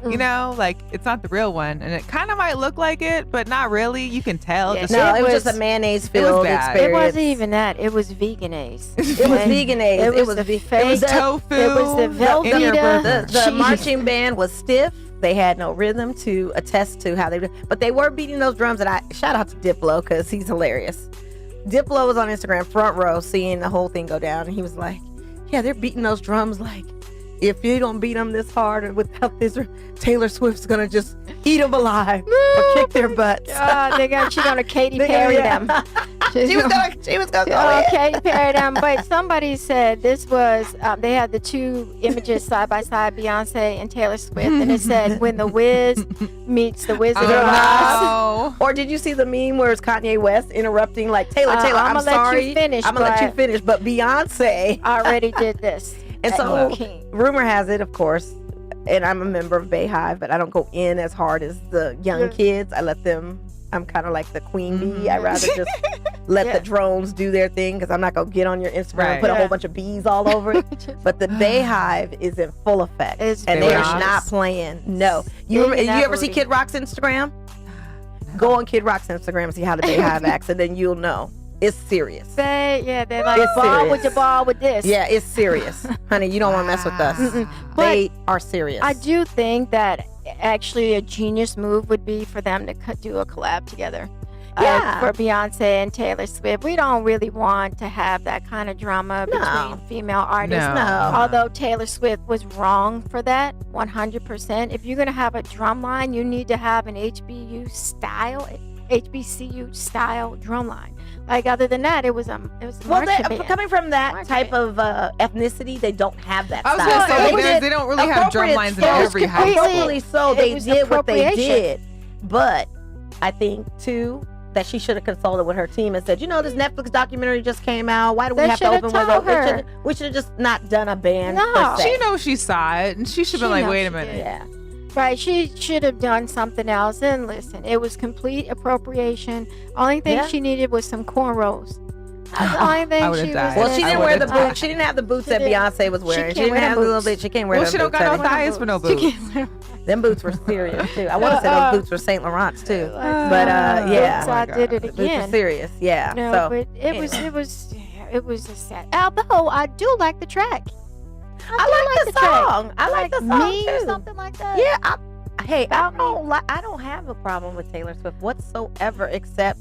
You know, like it's not the real one, and it kind of might look like it, but not really. You can tell. Yeah, No, it was just a mayonnaise-filled experience. It wasn't even that. It was veganese. It was veganese. It was the fake. It was tofu. It was the Velveeta. The marching band was stiff. They had no rhythm to attest to how they did. But they were beating those drums. And I shout out to Diplo because he's hilarious. Diplo was on Instagram front row seeing the whole thing go down. And he was like, yeah, they're beating those drums like, if you don't beat them this hard and without this, Taylor Swift's going to just eat them alive or kick their butts. She's going to Katy Perry them. She was going to go in. Katy Perry them. But somebody said this was, they had the two images side by side, Beyonce and Taylor Swift. And it said, when the Wiz meets the Wizard of Oz. Or did you see the meme where it's Kanye West interrupting like, Taylor, I'm sorry. I'm going to let you finish. But Beyonce already did this. And so, rumor has it, of course, and I'm a member of Bayhive, but I don't go in as hard as the young kids. I let them, I'm kind of like the queen bee. I'd rather just let the drones do their thing because I'm not going to get on your Instagram and put a whole bunch of bees all over it. But the Bayhive is in full effect. And they are not playing. No. You ever see Kid Rock's Instagram? Go on Kid Rock's Instagram and see how the Bayhive acts, and then you'll know. It's serious. They're like, ball with the ball with this. Yeah, it's serious. Honey, you don't want to mess with us. They are serious. I do think that actually a genius move would be for them to do a collab together. For Beyonce and Taylor Swift. We don't really want to have that kind of drama between female artists. No. Although Taylor Swift was wrong for that, 100%. If you're going to have a drum line, you need to have an HBCU style drum line. Like other than that, it was coming from that type of ethnicity, they don't have that. I was going to say they don't really have drum lines in every house. Appropriately so, they did what they did. But I think too that she should have consulted with her team and said, you know, this Netflix documentary just came out. Why do we have to open with we should have just not done a band. No, she knows she saw it, and she should have been like, wait a minute. Yeah. Right, she should have done something else. And listen, it was complete appropriation. Only thing she needed was some cornrows. That's the only thing she was. Well, she didn't wear the boots. She didn't have the boots that Beyonce was wearing. She didn't have the little bit. She can't wear. Well, she don't got no thighs for no boots. Them boots were serious too. I want to say those boots were Saint Laurent's too. But yeah, I did it again. Boots were serious. Yeah. No, so, but it was a sad. Although I do like the track. I like the song. I like the song Me too. or something like that. Yeah. I don't have a problem with Taylor Swift whatsoever, except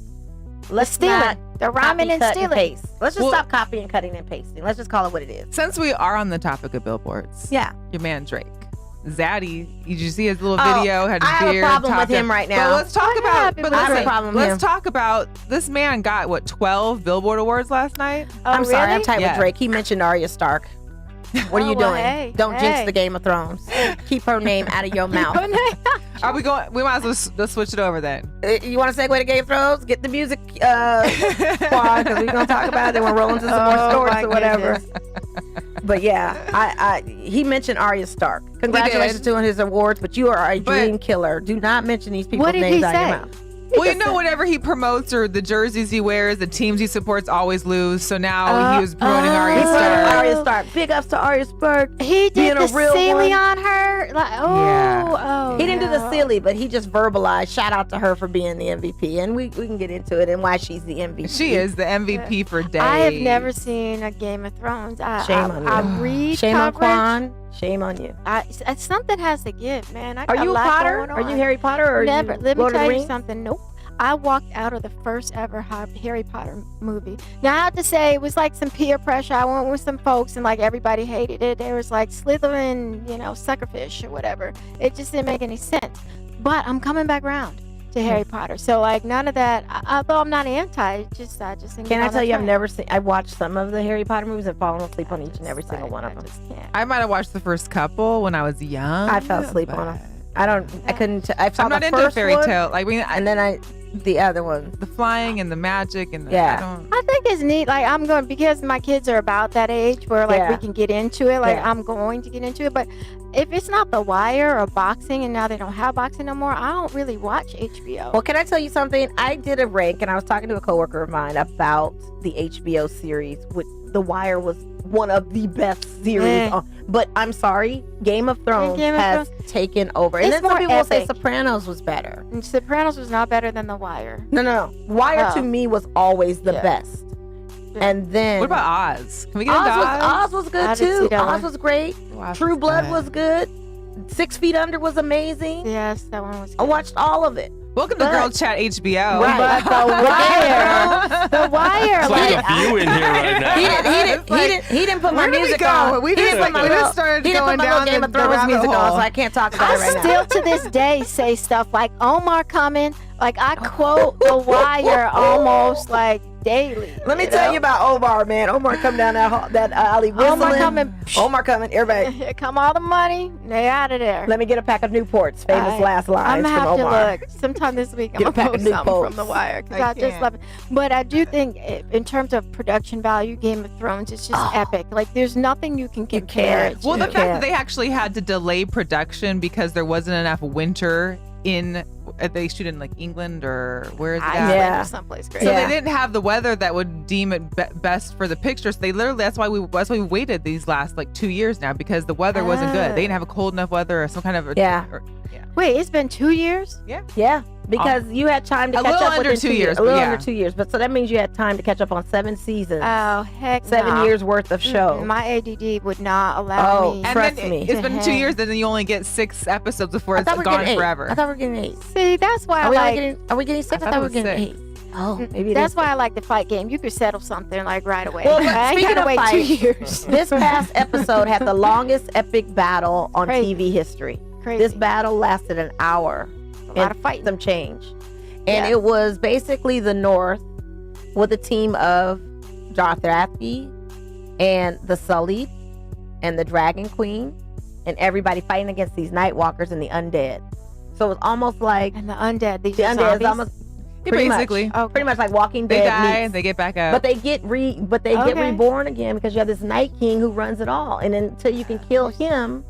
let's stealing. The rhyming and stealing. Let's just stop copying, cutting, and pasting. Let's just call it what it is. Since we are on the topic of billboards, your man Drake, Zaddy, did you see his little video? Had his beard. I have a problem with him right now. But let's talk about. I have a problem with him. Let's talk about this man got 12 Billboard awards last night. I'm sorry, I'm tight with Drake. He mentioned Arya Stark. What are you doing? Don't jinx the Game of Thrones. Keep her name out of your mouth. Are we going? We might as well switch it over then. You want to segue to Game of Thrones? Get the music squad because we're gonna talk about it. Then we'll roll into some more stories or whatever. But yeah, he mentioned Arya Stark. Congratulations to his awards, but you are a dream killer. Do not mention these people's names out of your mouth. Well, you know, whatever he promotes or the jerseys he wears, the teams he supports always lose. So now he was promoting Arya Stark. Arya Stark. Big ups to Arya Stark. He did the silly on her. Like, he didn't do the silly, but he just verbalized. Shout out to her for being the MVP, and we can get into it and why she's the MVP. She is the MVP for days. I have never seen a Game of Thrones. Shame on you. I read Shame coverage. on Quan. Shame on you. Something has to give, man. Are you a Potter? Are you Harry Potter? Or never. Let me Lord tell of the you Rings? something. Nope. I walked out of the first ever Harry Potter movie. Now, I have to say, it was like some peer pressure. I went with some folks, and like everybody hated it. There was like Slytherin, suckerfish or whatever. It just didn't make any sense. But I'm coming back around to Harry Potter. So like none of that. Although I'm not anti, I just didn't. Can I tell you, I've never seen. I watched some of the Harry Potter movies and fallen asleep on each and every single one of them. I might have watched the first couple when I was young. I fell asleep on them. I couldn't. I saw I'm not the into first fairy one, tale. and then the other one, the flying and the magic and I think it's neat. Like I'm going because my kids are about that age where like we can get into it. Like I'm going to get into it, but if it's not The Wire or boxing, and now they don't have boxing no more, I don't really watch HBO. Well, can I tell you something? I did a rank, and I was talking to a coworker of mine about the HBO series with The Wire was one of the best series. But I'm sorry, Game of Thrones has taken over. And then some people will say Sopranos was better. And Sopranos was not better than The Wire. No. Wire to me was always the best. And then what about Oz? Can we get into Oz? Oz was good too. Oz was great. True Blood was good. 6 Feet Under was amazing. Yes, that one was good. I watched all of it. Welcome to Girl Chat HBO. Right. But The Wire. It's like a view in here right now. He didn't put my music on. We just started going down Game of Thrones music on, so I can't talk about it right now. Still to this day say stuff like Omar coming. Like I quote The Wire almost like daily. Let me tell you about Omar, man. Omar come down that alley whistling. Omar coming. Everybody. Here come all the money. They out of there. Let me get a pack of Newports. Famous last lines I'm gonna have from Omar. to look sometime this week. I'm gonna post something from The Wire because I just love it. But I do think, in terms of production value, Game of Thrones is just epic. Like there's nothing you can compare it to. Well, the fact that they actually had to delay production because there wasn't enough winter in. They shoot in like England or where is it at? Someplace great. So they didn't have the weather that would deem it best for the pictures. They literally that's why we waited these last like 2 years now because the weather wasn't good. They didn't have a cold enough weather or some kind of Wait, it's been 2 years? Yeah. Because you had time to catch up under 2 years. A little under 2 years. But so that means you had time to catch up on 7 seasons. Oh, heck 7 years worth of show. My ADD would not allow me. Trust me. It's been 2 years, and then you only get 6 episodes before it's gone forever. I thought we were getting 8. See, that's why Are we getting 6? I thought we were getting 8. Oh, maybe that's why I like the fight game. You could settle something like right away. Well, speaking of wait 2 years. This past episode had the longest epic battle on TV history. Crazy. This battle lasted an hour. A lot of fighting. Some change. And it was basically the North with a team of Dothraki and the Sullied and the Dragon Queen and everybody fighting against these Nightwalkers and the undead. So it was almost like and the undead. The undead is almost pretty much like Walking Dead. They die and they get back up. But they get get reborn again because you have this Night King who runs it all. And until you can kill him,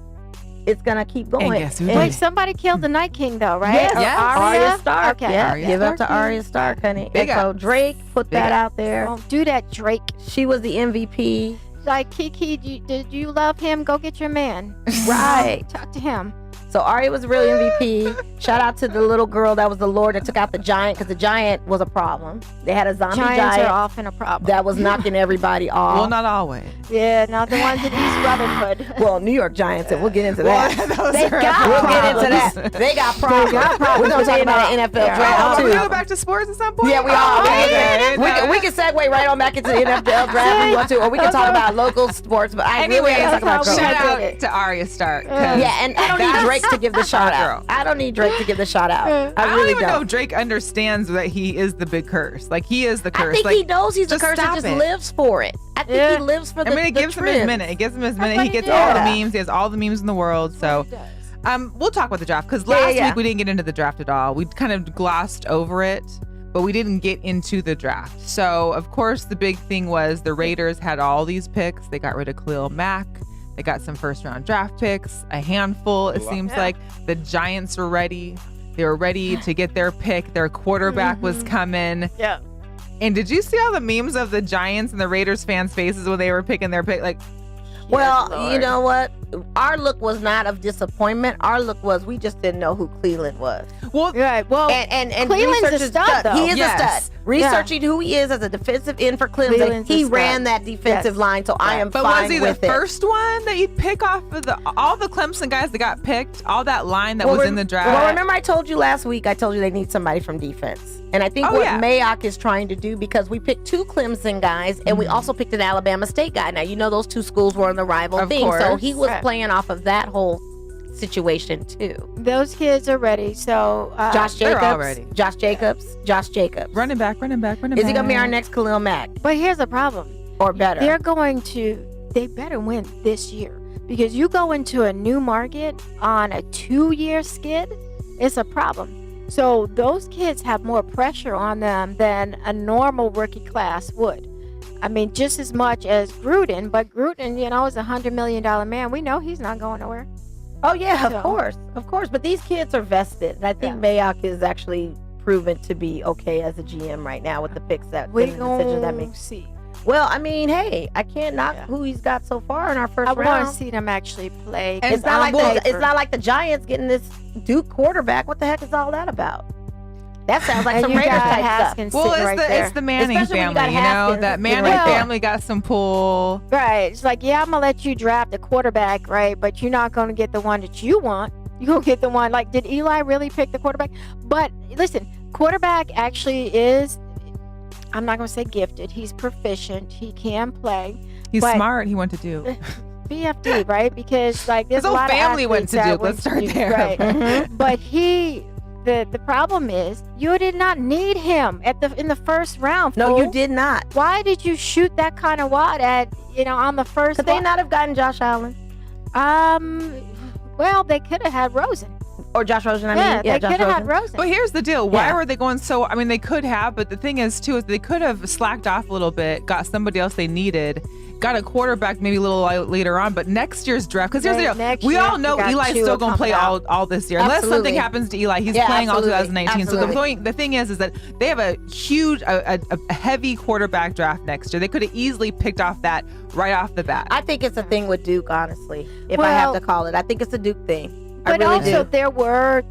it's gonna keep going. Wait, somebody killed the Night King though, right? Yes. Arya Stark. Okay. Yeah, give up to Arya Stark, honey. And so Drake put that out there. Don't do that, Drake. She was the MVP. Like Kiki, did you love him? Go get your man. Right. Talk to him. So Arya was really MVP. Shout out to the little girl that was the Lord that took out the giant because the giant was a problem. They had a zombie Giants giant are often a problem. that was knocking everybody off. Well, not always. Yeah, not the ones in East Rutherford. Well, New York Giants, and we'll get into that. We'll get into that. They got problems. We're going to talk about an NFL draft, too. Are we go back to sports at some point? Yeah, we are. We can segue right on back into the NFL draft if we want to, or we can talk about local sports, but I really want to talk about shout out to Arya Stark. Yeah, and I don't need Drake to give the shout out. I don't need Drake to give the shout out. I really don't even know if Drake understands that he is the big curse. Like, he is the curse. I think he knows he's the curse and just lives for it. I think he lives for the it gives him his minute. It gives him his minute. He gets all the memes. He has all the memes in the world. So, we'll talk about the draft because last week we didn't get into the draft at all. We kind of glossed over it, but we didn't get into the draft. So, of course, the big thing was the Raiders had all these picks. They got rid of Khalil Mack. They got some first-round draft picks, a handful. It seems like the Giants were ready. They were ready to get their pick. Their quarterback was coming. Yeah. And did you see all the memes of the Giants and the Raiders fans' faces when they were picking their pick? Like, well, you know what? Our look was not of disappointment. Our look was we just didn't know who Cleveland was. Well, right. Well, and Cleveland's a stud, though. He is a stud. Researching who he is as a defensive end for Clemson, he ran that defensive line, so I am fine with it. But was he the first one that you'd pick off of all the Clemson guys that got picked, all that line that was in the draft? Well, remember I told you last week, I told you they need somebody from defense. And I think what Mayock is trying to do, because we picked 2 Clemson guys, and we also picked an Alabama State guy. Now, you know those 2 schools were on the rival thing, so he was playing off of that whole situation too. Those kids are ready. So Josh Jacobs. Running back. Is he gonna be our next Khalil Mack? But here's the problem. Or better. They better win this year. Because you go into a new market on a 2-year skid, it's a problem. So those kids have more pressure on them than a normal rookie class would. I mean, just as much as Gruden, but Gruden, is a $100 million man. We know he's not going nowhere. Oh, yeah, of course. But these kids are vested. And I think Mayock is actually proven to be okay as a GM right now with the picks that we're going to see. Well, I mean, hey, I can't knock who he's got so far in our first round. I want to see them actually play. It's not like the Giants getting this Duke quarterback. What the heck is all that about? That sounds like some Raiders type stuff. Well, it's the Manning family, you know. That Manning family got some pull. Right. It's like, yeah, I'm going to let you draft a quarterback, right? But you're not going to get the one that you want. You're going to get the one, like, did Eli really pick the quarterback? But listen, quarterback actually is, I'm not going to say gifted. He's proficient. He can play. He's smart. He went to Duke. BFD, right? Because, like, there's his a lot whole family of went to Duke. Let's start there. Right. But the problem is you did not need him in the first round. No, you did not. Why did you shoot that kind of wad at on the first? Could they not have gotten Josh Allen? Well, they could have had Rosen. Or Josh Rosen, they could have had Rosen. But here's the deal. Why were they going so... I mean, they could have, but the thing is, too, is they could have slacked off a little bit, got somebody else they needed, got a quarterback maybe a little later on, but next year's draft... Because here's the deal. We all know Eli's still going to play all this year. Unless something happens to Eli, he's playing all 2019. Absolutely. So the thing is that they have a huge, a heavy quarterback draft next year. They could have easily picked off that right off the bat. I think it's a thing with Duke, honestly, if I have to call it. I think it's a Duke thing. But also there were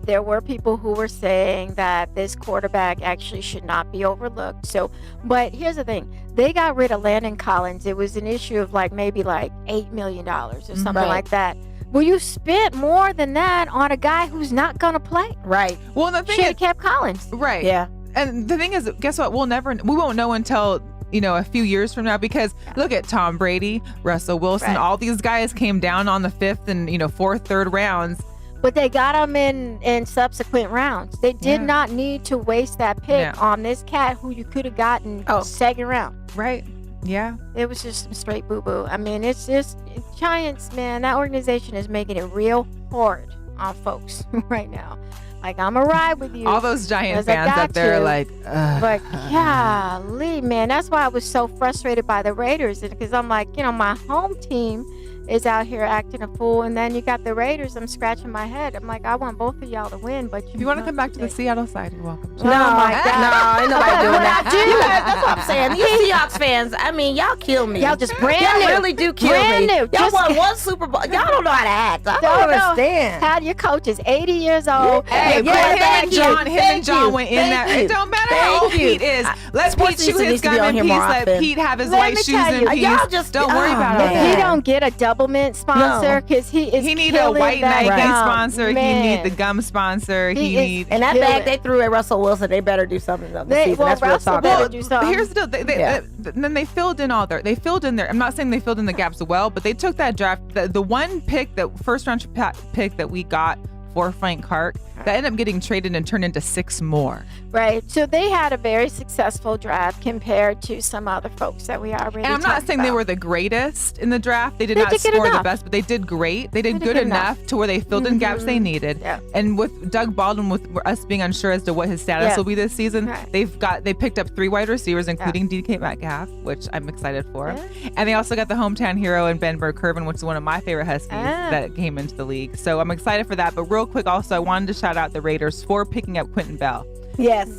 people who were saying that this quarterback actually should not be overlooked. So, but here's the thing. They got rid of Landon Collins. It was an issue of maybe $8 million or something like that. Well, you spent more than that on a guy who's not going to play. Right. Well, the thing should have kept Collins. Right. Yeah. And the thing is, guess what? We won't know until a few years from now, because look at Tom Brady, Russell Wilson, all these guys came down on the 5th and 4th, 3rd rounds. But they got them in subsequent rounds. They did not need to waste that pick on this cat who you could have gotten second round. Right. Yeah. It was just some straight boo-boo. I mean, it's just Giants, man. That organization is making it real hard on folks right now. Like, I'm a ride with you. All those Giant fans up there are like, ugh. But golly, man, that's why I was so frustrated by the Raiders. Because I'm like, my home team is out here acting a fool, and then you got the Raiders. I'm scratching my head. I'm like, I want both of y'all to win, but if you want to come back to the Seattle side, you're welcome. No, my God. No, ain't nobody doing that. That's what I'm saying. These Seahawks fans, I mean, y'all kill me. Y'all just brand new. Y'all really do kill me. Y'all won one Super Bowl. Y'all don't know how to act. I don't understand. How your coach is 80 years old. Hey, him and John went in there. It don't matter how old Pete is. Let Pete shoot his gun in peace. Let Pete have his white shoes in peace. Y'all just don't worry about it. He don't get a double mint sponsor because he need a white Nike sponsor. He need the gum sponsor. He needs and that bag they threw at Russell Wilson. They better do something this season. That's real talk. Here's the deal. Then they filled in there. I'm not saying they filled in the gaps well, but they took that draft. The one pick, the first round pick that we got for Frank Clark, that ended up getting traded and turned into 6 more. Right. So they had a very successful draft compared to some other folks that we already And I'm not saying they were the greatest in the draft. They did not score the best, but they did great. They did good enough to where they filled in gaps they needed. Yeah. And with Doug Baldwin, with us being unsure as to what his status will be this season, they picked up 3 wide receivers, including DK Metcalf, which I'm excited for. Yeah. And they also got the hometown hero in Ben Burke-Kirven, which is one of my favorite Huskies that came into the league. So I'm excited for that. But real quick, also, I wanted to shout out the Raiders for picking up Quentin Bell. Yes.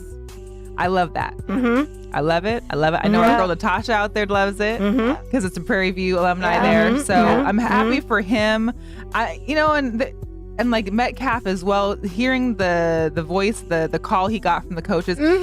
I love that. Mm-hmm. I love it. I know our girl Natasha out there loves it because it's a Prairie View alumni there. So I'm happy for him. And like Metcalf as well, hearing the voice, the call he got from the coaches. There's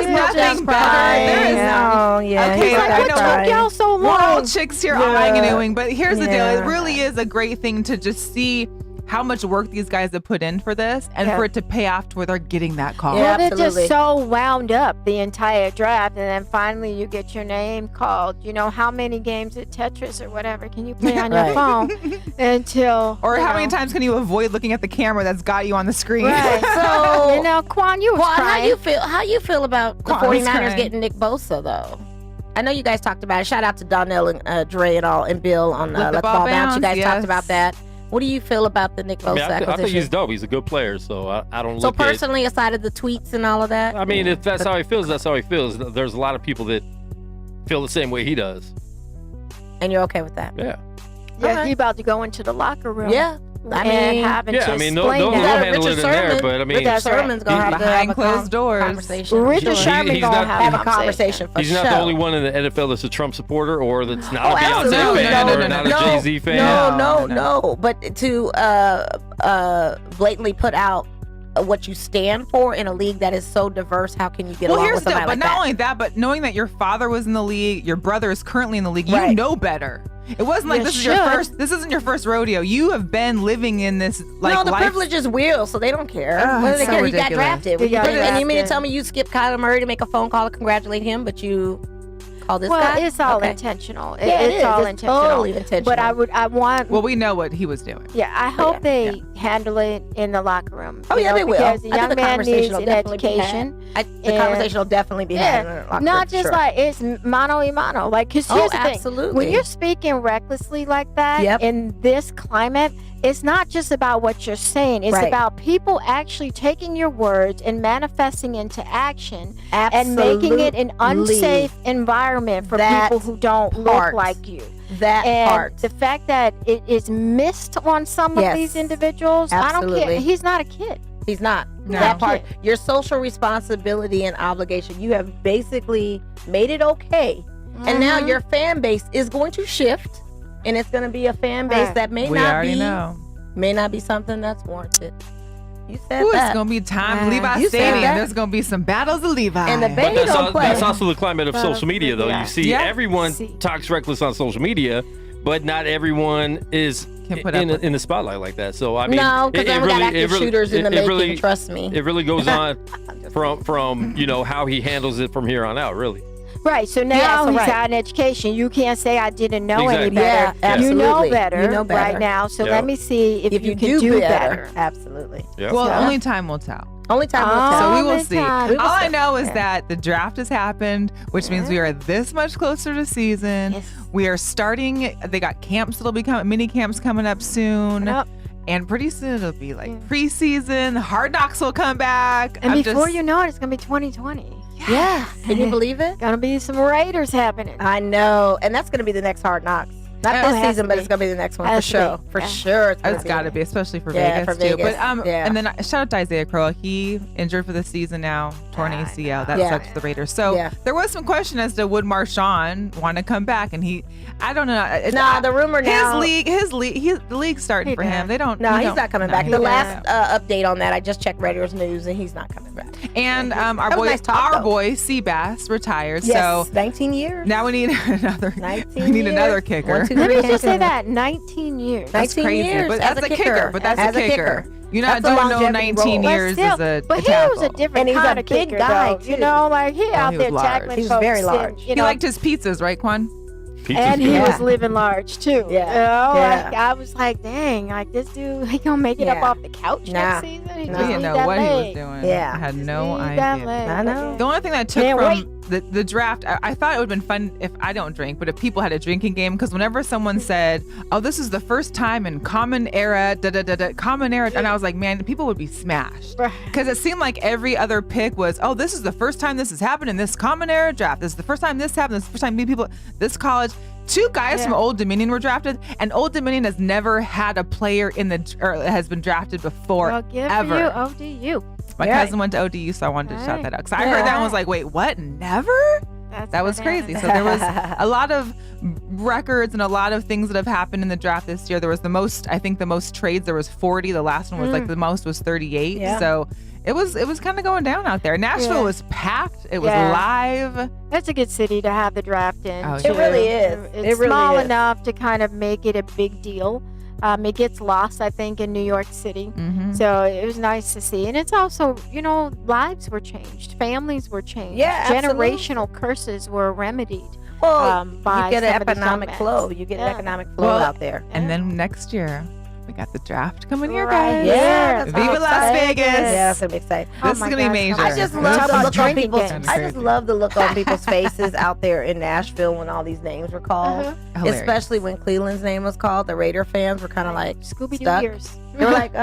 nothing better. There is Okay, what took y'all so long? We're all chicks here eyeing and oohing, but here's the deal. It really is a great thing to just see how much work these guys have put in for this and for it to pay off to where they're getting that call. Well, they're just so wound up the entire draft, and then finally you get your name called. How many games at Tetris or whatever can you play on your phone until... Or how many times can you avoid looking at the camera that's got you on the screen? Right. So, Quan, you was crying. How you feel about the 49ers getting Nick Bosa, though? I know you guys talked about it. Shout out to Donnell and Dre and Bill on Let the Ball Bounce. You guys talked about that. What do you feel about the Nick Bosa acquisition? I think he's dope. He's a good player, so I don't look So personally, aside of the tweets and all of that? I mean, if that's how he feels, that's how he feels. There's a lot of people that feel the same way he does. And you're okay with that? Yeah. Yeah, he about to go into the locker room. Yeah. and having to explain they'll that. handle it in there, but I mean, Richard Sherman's gonna have to behind have closed doors. conversation. Richard Sherman gonna have a conversation. For he's not the only one in the NFL that's a Trump supporter or that's not a Beyonce fan or not a Jay-Z fan. No. But to blatantly put out what you stand for in a league that is so diverse, how can you get along with somebody like that? But not only that, but knowing that your father was in the league, your brother is currently in the league, you know better. It wasn't like this isn't your first rodeo. You have been living in this the privilege is real, so they don't care. What do they care? He got drafted. And you mean to tell me you skipped Kyler Murray to make a phone call to congratulate him, but you call this guy? Well, it's all intentional. It's all intentional. Totally intentional. But I want. Well, we know what he was doing. Yeah, I hope they handle it in the locker room. Oh yeah, they will. Because the young man needs an education. The conversation will definitely be had in the locker room. Not just like it's mano a mano. Like, because here's the thing. Absolutely. When you're speaking recklessly like that in this climate, it's not just about what you're saying. It's about people actually taking your words and manifesting into action and making it an unsafe environment for people who don't look like you. The fact that it is missed on some of these individuals, I don't care. He's not a kid. He's not. No. That part, your social responsibility and obligation, you have basically made it okay. And now your fan base is going to shift. And it's going to be a fan base that may not be something that's warranted. You said that. It's going to be time Levi Stadium. There's going to be some battles of Levi. And the baby don't play. That's also the climate of social media, though. You see, everyone talks reckless on social media, but not everyone is in the spotlight like that. So, I mean, no, because I got active shooters in the making, trust me. It really goes on from how he handles it from here on out, really. Right, so now he's got an education. You can't say I didn't know any better. You know better right now, so let me see if you can do better. Absolutely. Well, only time will tell. Only time will tell. So we will see. All I know is that the draft has happened, which means we are this much closer to season. We are starting, they got camps that'll be coming, mini camps coming up soon. And pretty soon it'll be like preseason, Hard Knocks will come back. And before you know it, it's going to be 2020. Yeah. Can you believe it? Gonna be some Raiders happening. I know. And that's gonna be the next Hard Knocks. Not this season, but it's gonna be the next one for sure. For sure. It's gotta be, especially for Vegas too. But and then shout out to Isaiah Crowell. He injured for the season now, torn ACL. That sucks for the Raiders. So there was some question as to would Marshawn want to come back, and I don't know. The rumor now. The league's starting for him. They don't. No, he's not coming back. The last update on that, I just checked Raiders news, and he's not coming back. And our boy Seabass retired. Yes, so 19 years. Now we need another. We need another kicker. Let me just say that 19 years. That's crazy. Years but as a kicker. But that's a kicker. You're not doing no 19 years as a But he was a different kind of big kicker, guy, though. You know, like he out there tackling folks. He was very large. He liked his pizzas, right, Quan? And he was living large too. Yeah. I was like, dang, like this dude, he gonna make it up off the couch next season? He didn't know what he was doing. I had no idea. I know. The only thing that I took from the draft, I thought it would have been fun if I don't drink, but if people had a drinking game, because whenever someone said, oh, this is the first time in common era, common era, and I was like, man, people would be smashed. Because it seemed like every other pick was, oh, this is the first time this has happened in this common era draft. This is the first time this happened. This is the first time people, this college. 2 guys from Old Dominion were drafted, and Old Dominion has never had a player has been drafted before, ever. ODU. My cousin went to ODU, so I wanted to shout that out. Because I heard that and was like, wait, what? Never? That was crazy. So there was a lot of records and a lot of things that have happened in the draft this year. There was the most trades. There was 40. The last one was like the most was 38. Yeah. So it was kind of going down out there. Nashville was packed. It was live. That's a good city to have the draft in. It really is. It's small enough to kind of make it a big deal. It gets lost, I think, in New York City. Mm-hmm. So it was nice to see. And it's also, lives were changed. Families were changed. Yeah, generational curses were remedied. Well, by you get an economic flow. You get an economic flow out there. And then next year, we got the draft coming here, guys. Yeah. Viva Las Vegas. Yeah, that's going to be exciting. This is going to be major. I just love the look on people's faces out there in Nashville when all these names were called. Especially when Cleveland's name was called. The Raider fans were kind of like Scooby-Doo stuck. ears. They were like,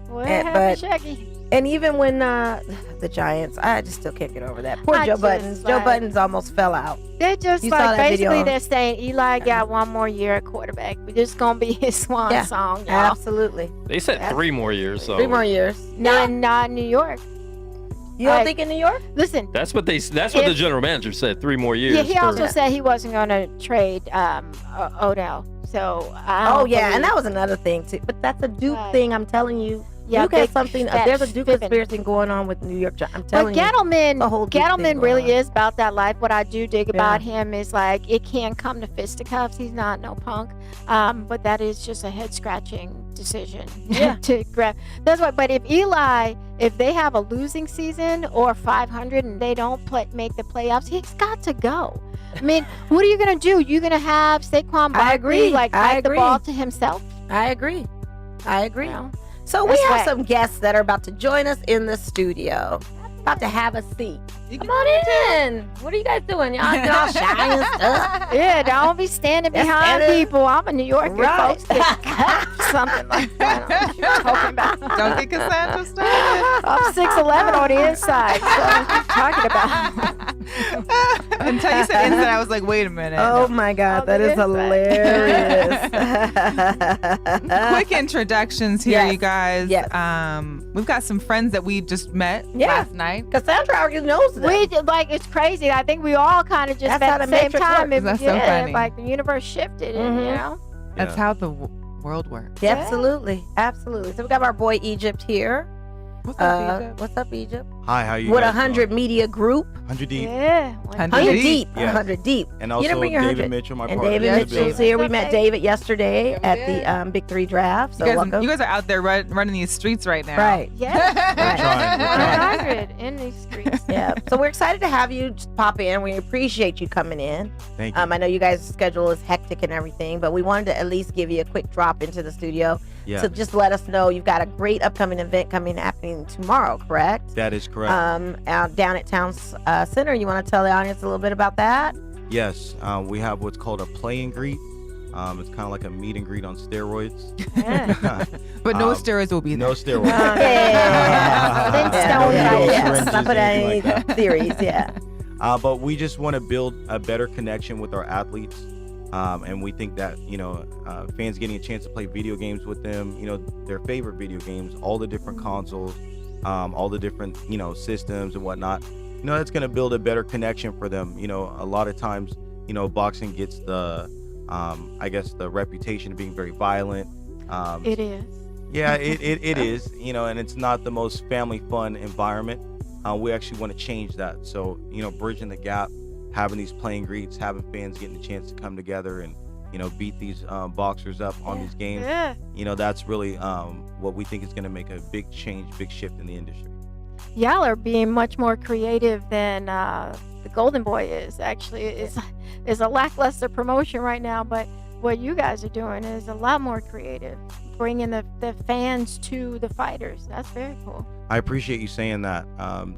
What happened, Shaggy? And even when the Giants, I just still can't get over that. Poor Joe Buttons. Joe Buttons almost fell out. They're just basically they're saying Eli got one more year at quarterback. We're just gonna be his swan song, y'all. Absolutely. They said 3 more years. So 3 more years. Not in New York. You don't think in New York? Listen. That's what the general manager said. 3 more years. Yeah, he also said he wasn't gonna trade Odell. So and that was another thing too. But that's a Duke thing. I'm telling you. Yeah, Duke has something. There's a Duke conspiracy going on with New York. I'm telling you. But Gettleman really is about that life. What I do dig about him is like it can't come to fisticuffs. He's not no punk. But that is just a head scratching decision to grab. That's why. But if they have a losing season or 500 and they don't make the playoffs, he's got to go. I mean, what are you gonna do? You're gonna have Saquon Barkley fight the ball to himself? I agree. So we have some guests that are about to join us in the studio. About to have a seat. Come on in. What are you guys doing? Y'all shy and stuff? Yeah, don't be standing behind people. I'm a New Yorker, folks. Get cut, something like that. I don't know what you're talking about. Don't get Cassandra started. I'm 6'11" on the inside. So what are you talking about? Until you said inside, I was like, wait a minute. Oh my God, that is hilarious. Quick introductions here, you guys. Yes. We've got some friends that we just met last night. Cassandra already knows them. It's crazy. I think we all kind of just met at the same time. That's so funny. Like the universe shifted, and That's how the world works. Yeah. Absolutely. So we got our boy Egypt here. What's up, Egypt? What's up, Egypt? Hi, how are you? With 100 Media Group. 100 deep. Yeah. 100 deep. Yes. 100 deep. And also David Mitchell, my partner. And David Mitchell's here. We met David yesterday at the Big 3 draft. So you guys are out there running these streets right now. Right. Yes. We're 100 in these streets. Yeah. So we're excited to have you just pop in. We appreciate you coming in. Thank you. I know you guys' schedule is hectic and everything, but we wanted to at least give you a quick drop into the studio. Yeah. So just let us know you've got a great upcoming event happening tomorrow, correct? That is correct. Down at Town Center. You want to tell the audience a little bit about that? Yes. We have what's called a play and greet. It's kind of like a meet and greet on steroids. But no steroids will be there. No steroids. Not put any theories, but we just want to build a better connection with our athletes. And we think that, fans getting a chance to play video games with them, their favorite video games, all the different consoles, all the different, systems and whatnot, it's going to build a better connection for them. A lot of times, boxing gets the, the reputation of being very violent. It is. Yeah, it is, and it's not the most family fun environment. We actually want to change that. So, bridging the gap, having these playing greets, having fans getting the chance to come together and, beat these boxers up on these games. Yeah. That's really what we think is going to make a big change, big shift in the industry. Y'all are being much more creative than the Golden Boy is. Actually, it's a lackluster promotion right now, but what you guys are doing is a lot more creative, bringing the fans to the fighters. That's very cool. I appreciate you saying that.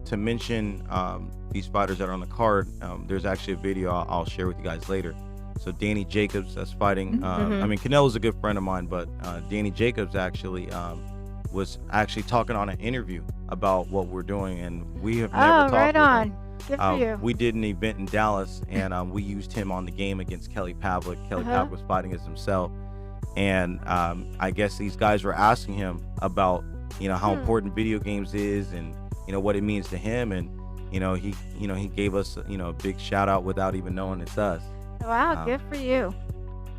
To mention these fighters that are on the card, there's actually a video I'll share with you guys later. So Danny Jacobs, that's fighting. Canelo's a good friend of mine, but Danny Jacobs actually was actually talking on an interview about what we're doing, and we have never talked right with on. him. Good for you. We did an event in Dallas, and we used him on the game against Kelly Pavlik. Kelly Pavlik was fighting as himself, and I guess these guys were asking him about how important video games is and what it means to him, and he gave us a big shout out without even knowing it's us. Wow, good for you.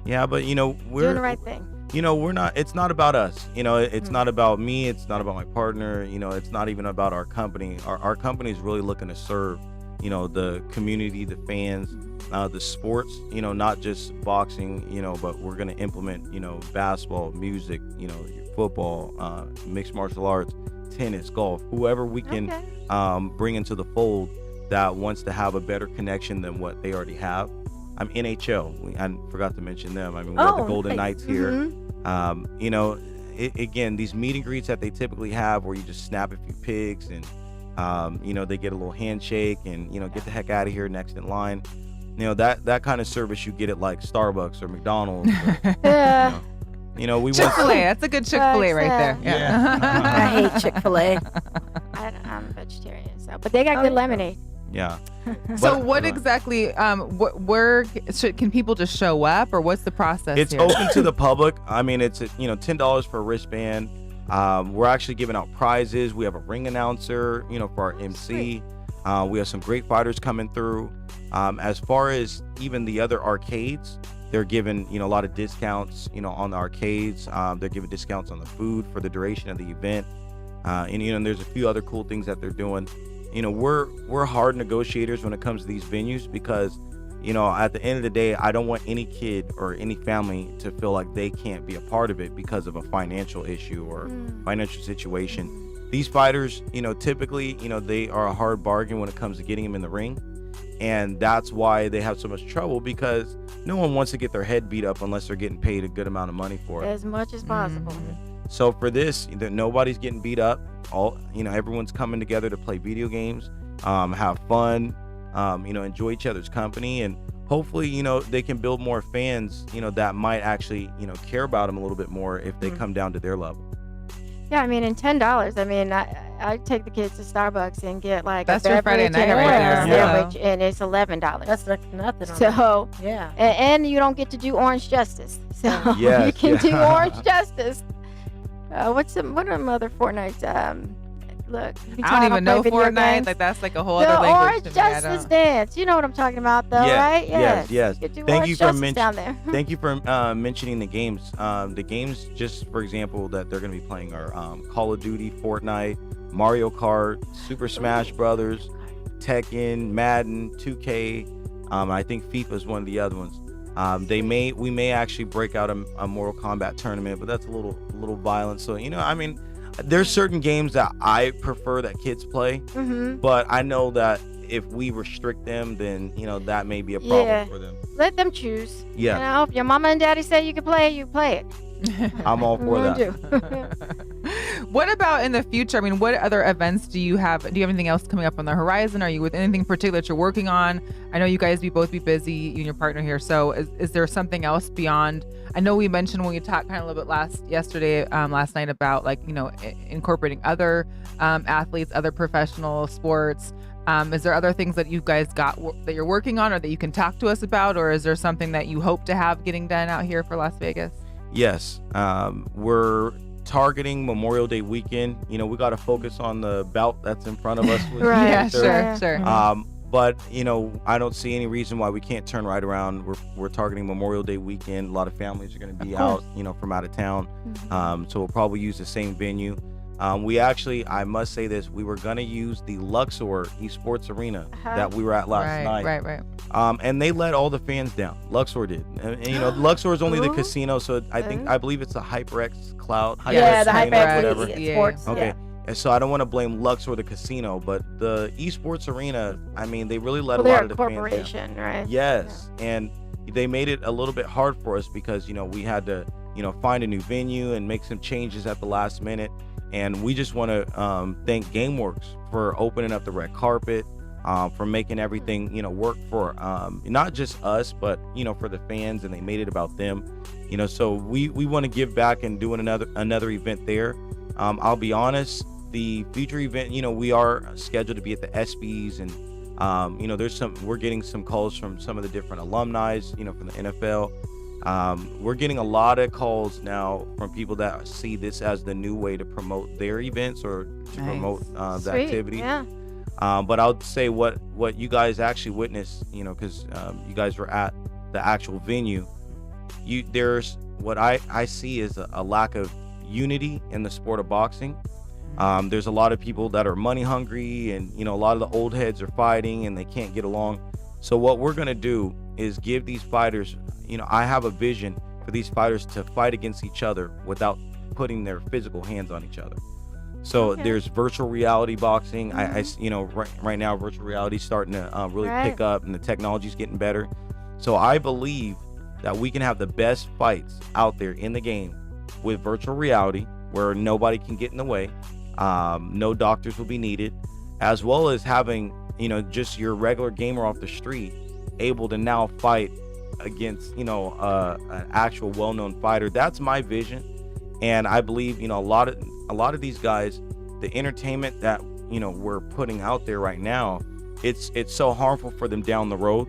Yeah, but we're doing the right thing. We're not. It's not about us. It's not about me. It's not about my partner. It's not even about our company. Our company is really looking to serve the community, the fans, the sports. Not just boxing. But we're gonna implement basketball, music. Football, mixed martial arts, tennis, golf, whoever we can bring into the fold that wants to have a better connection than what they already have. NHL, I forgot to mention them. We got the Golden Knights here. Again, these meet and greets that they typically have where you just snap a few pics and, they get a little handshake and, get the heck out of here, next in line. That kind of service you get at like Starbucks or McDonald's. Or, we Chick-fil-A. That's a good Chick-fil-A right there. Yeah. I hate Chick-fil-A. vegetarian. So, but they got good lemonade. Yeah. So what exactly? Where can people just show up, or what's the process? It's here? open to the public. I mean, it's $10 for a wristband. We're actually giving out prizes. We have a ring announcer, for our MC. We have some great fighters coming through. As far as even the other arcades, they're giving a lot of discounts, on the arcades. They're giving discounts on the food for the duration of the event. And there's a few other cool things that they're doing. We're hard negotiators when it comes to these venues because, at the end of the day, I don't want any kid or any family to feel like they can't be a part of it because of a financial issue or financial situation. These fighters, typically, they are a hard bargain when it comes to getting them in the ring. And that's why they have so much trouble, because no one wants to get their head beat up unless they're getting paid a good amount of money for it. As much as possible. So for this, nobody's getting beat up. Everyone's coming together to play video games, have fun, enjoy each other's company, and hopefully, they can build more fans, that might actually, care about them a little bit more if they come down to their level. Yeah, I mean, and $10. I mean, I take the kids to Starbucks and get like that's a your Friday night right there. Sandwich, and it's $11. That's like nothing. So yeah, and you don't get to do Orange Justice. So yes, you can do Orange Justice. What are them other Fortnites? Look, I don't even know Fortnite. Games. Like that's like a whole other language. Orange Justice dance. You know what I'm talking about, though, right? Yes. Thank you for mentioning the games. The games, just for example, that they're going to be playing are Call of Duty, Fortnite, Mario Kart, Super Smash Brothers, Tekken, Madden, 2K. I think FIFA is one of the other ones. We may actually break out a Mortal Kombat tournament, but that's a little violent. So there's certain games that I prefer that kids play, but I know that if we restrict them, then that may be a problem for them. Let them choose. Yeah. If your mama and daddy say you can play it, you play it. I'm all for that. What about in the future? I mean, what other events do you have? Do you have anything else coming up on the horizon? Are you with anything particular that you're working on? I know you guys both be busy, you and your partner here. So is there something else beyond? I know we mentioned when we talked kind of a little bit last night about incorporating other athletes, other professional sports. Is there other things that you guys got that you're working on or that you can talk to us about? Or is there something that you hope to have getting done out here for Las Vegas? Yes. We're targeting Memorial Day weekend. We got to focus on the bout that's in front of us. Right. Yeah, sure. But I don't see any reason why we can't turn right around. We're targeting Memorial Day weekend. A lot of families are going to be out, from out of town. So we'll probably use the same venue. We actually, I must say this, we were going to use the Luxor Esports Arena that we were at last night. Right. And they let all the fans down. Luxor did. And Luxor is only the casino, so I believe it's a HyperX Cloud. The HyperX Sports. Okay. And so I don't want to blame Luxor, the casino, but the Esports Arena, I mean, they really let a lot of the fans down. They're a corporation, right? Yes. Yeah. And they made it a little bit hard for us because, we had to, find a new venue and make some changes at the last minute. And we just want to thank Gameworks for opening up the red carpet, for making everything, work for not just us, but, for the fans, and they made it about them. So we want to give back and doing another event there. I'll be honest, the future event, we are scheduled to be at the ESPYs, and we're getting some calls from some of the different alumni, from the NFL. We're getting a lot of calls now from people that see this as the new way to promote their events or to promote the activity. Yeah. But I'll say what you guys actually witnessed, because you guys were at the actual venue. There's what I see is a lack of unity in the sport of boxing. There's a lot of people that are money hungry, and a lot of the old heads are fighting and they can't get along. So what we're gonna do is give these fighters, I have a vision for these fighters to fight against each other without putting their physical hands on each other. So there's virtual reality boxing. Right now virtual reality is starting to really pick up, and the technology's getting better. So I believe that we can have the best fights out there in the game with virtual reality, where nobody can get in the way. No doctors will be needed, as well as having, just your regular gamer off the street able to now fight against, an actual well-known fighter. That's my vision. And I believe, a lot of these guys, the entertainment that, we're putting out there right now, it's so harmful for them down the road.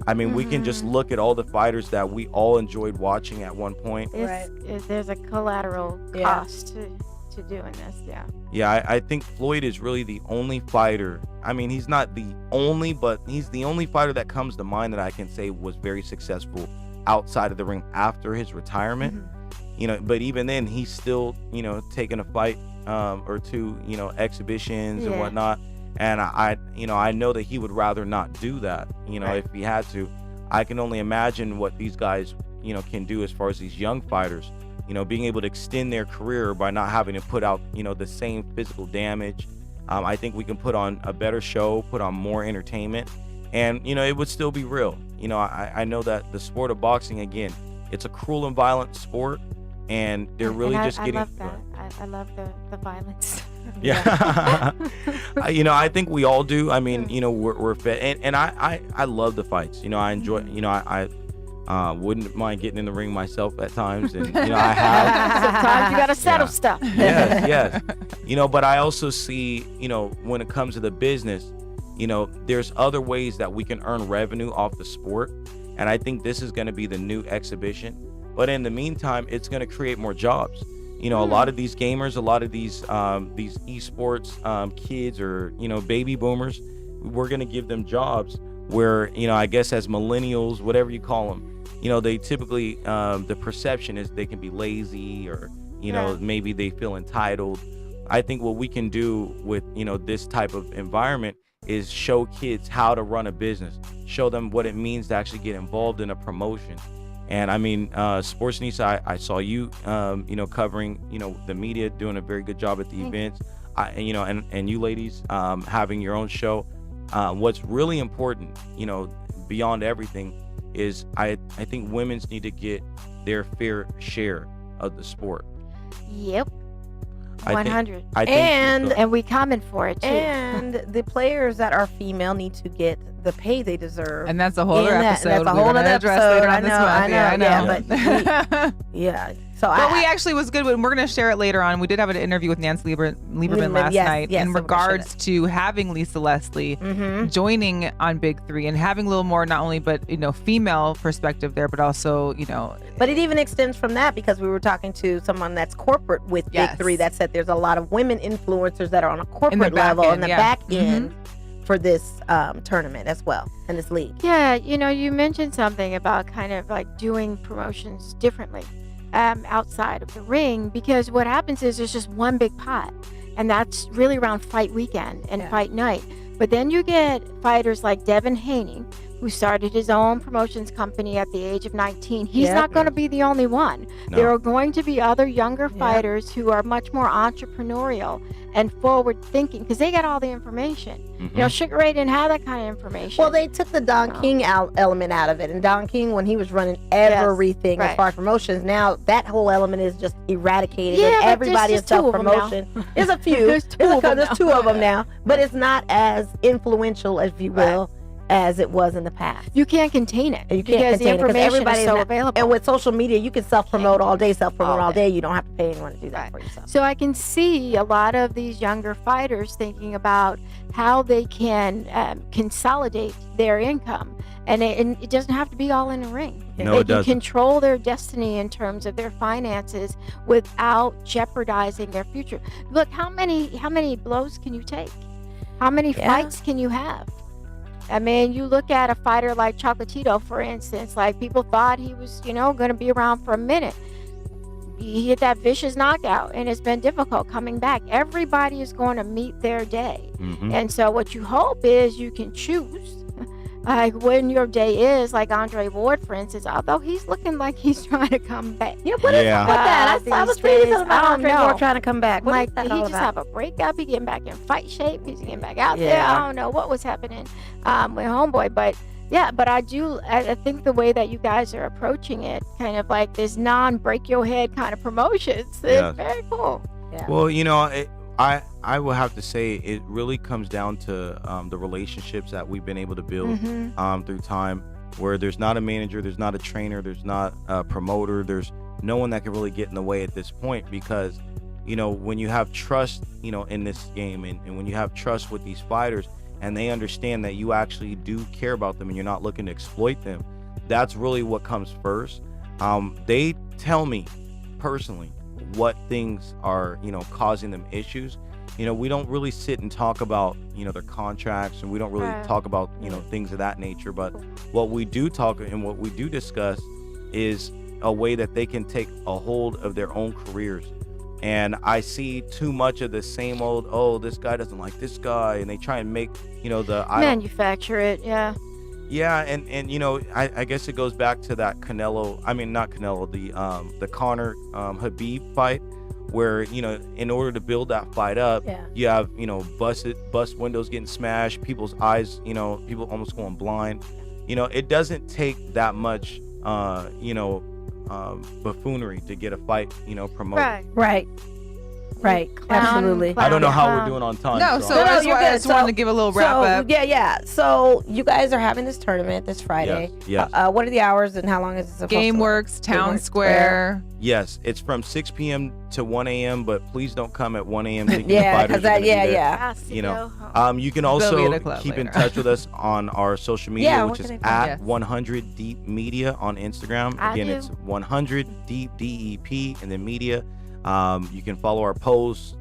I mean, we can just look at all the fighters that we all enjoyed watching at one point. There's a collateral cost to doing this. Yeah, I think Floyd is really the only fighter. I mean, he's not the only, but he's the only fighter that comes to mind that I can say was very successful outside of the ring after his retirement. But even then, he's still, taking a fight or two, exhibitions and whatnot. And I know that he would rather not do that, if he had to. I can only imagine what these guys, can do as far as these young fighters, being able to extend their career by not having to put out, the same physical damage. I think we can put on a better show, put on more entertainment, and, it would still be real. I know that the sport of boxing, again, it's a cruel and violent sport, and they're really just getting... I love that. I love the violence. Yeah. I think we all do. I mean, we're fed, and I love the fights. I enjoy, I wouldn't mind getting in the ring myself at times, and I have. Sometimes you gotta settle stuff. Yes. But I also see, when it comes to the business, there's other ways that we can earn revenue off the sport, and I think this is going to be the new exhibition. But in the meantime, it's going to create more jobs. A lot of these gamers, a lot of these esports kids or, baby boomers, we're going to give them jobs where, I guess as millennials, whatever you call them, they typically, the perception is they can be lazy or, maybe they feel entitled. I think what we can do with, this type of environment is show kids how to run a business, show them what it means to actually get involved in a promotion. And I mean, Sportsnista, I saw you, covering, the media, doing a very good job at the events, and you ladies having your own show. What's really important, beyond everything, is I think women's need to get their fair share of the sport. Yep. 100. And we comment for it too. And the players that are female need to get the pay they deserve. And that's a whole other episode. That's a whole other episode. Later on this month. I know. Yeah, but we actually was good. We're going to share it later on. We did have an interview with Nancy Lieberman last night in regards to having Lisa Leslie joining on Big 3 and having a little more, not only but female perspective there, but also But it even extends from that, because we were talking to someone that's corporate with Big 3 that said there's a lot of women influencers that are on a corporate level in the back end for this tournament as well, in this league. Yeah, you mentioned something about kind of like doing promotions differently outside of the ring, because what happens is there's just one big pot, and that's really around fight weekend and fight night. But then you get fighters like Devin Haney, who started his own promotions company at the age of 19. He's not going to be the only one. No. There are going to be other younger fighters who are much more entrepreneurial and forward thinking, because they got all the information. Sugar Ray didn't have that kind of information. Well, they took the Don King element out of it, and Don King, when he was running everything as far as promotions, now that whole element is just eradicated, and everybody is self-promotion. There's a few. There's two of them now, but it's not as influential, if you will, as it was in the past. You can't contain it because the information is so available. And with social media, you can self-promote all day, all day. You don't have to pay anyone to do that for yourself. So I can see a lot of these younger fighters thinking about how they can consolidate their income. And it doesn't have to be all in a ring. No, they it doesn't. Can control their destiny in terms of their finances without jeopardizing their future. Look, how many blows can you take? How many fights can you have? I mean, you look at a fighter like Chocolatito, for instance, like people thought he was, going to be around for a minute. He hit that vicious knockout, and it's been difficult coming back. Everybody is going to meet their day. And so what you hope is you can choose, like when your day is, like Andre Ward, for instance, although he's looking like he's trying to come back. What is up with that? I was reading about Andre Ward trying to come back. Like, did he just have a breakup? He getting back in fight shape? He's getting back out there? I don't know what was happening with Homeboy, but I think the way that you guys are approaching it, kind of like this non-break your head kind of promotions, is very cool. Yeah. Well, I will have to say it really comes down to the relationships that we've been able to build through time, where there's not a manager, there's not a trainer, there's not a promoter, there's no one that can really get in the way at this point, because when you have trust, in this game, and when you have trust with these fighters, and they understand that you actually do care about them and you're not looking to exploit them, that's really what comes first. They tell me personally what things are, causing them issues. We don't really sit and talk about, their contracts, and we don't really talk about, things of that nature. But what we do talk and what we do discuss is a way that they can take a hold of their own careers. And I see too much of the same old, oh, this guy doesn't like this guy, and they try and make, manufacture it, yeah. Yeah, and I guess it goes back to that the Conor Habib fight, where in order to build that fight up, you have bust windows getting smashed, people's eyes, people almost going blind. It doesn't take that much buffoonery to get a fight promoted. Right. Absolutely. I don't know how we're doing on time. No, I just wanted to give a little wrap up. Yeah. So you guys are having this tournament this Friday. Yes. What are the hours and how long is it supposed to Gameworks, Town Square. Yes, it's from 6 p.m. to 1 a.m., but please don't come at 1 a.m. thinking the fighters are you can also keep in touch with us on our social media, which is at 100 Deep Media on Instagram. Again, it's 100 Deep DEP and then media. You can follow our posts,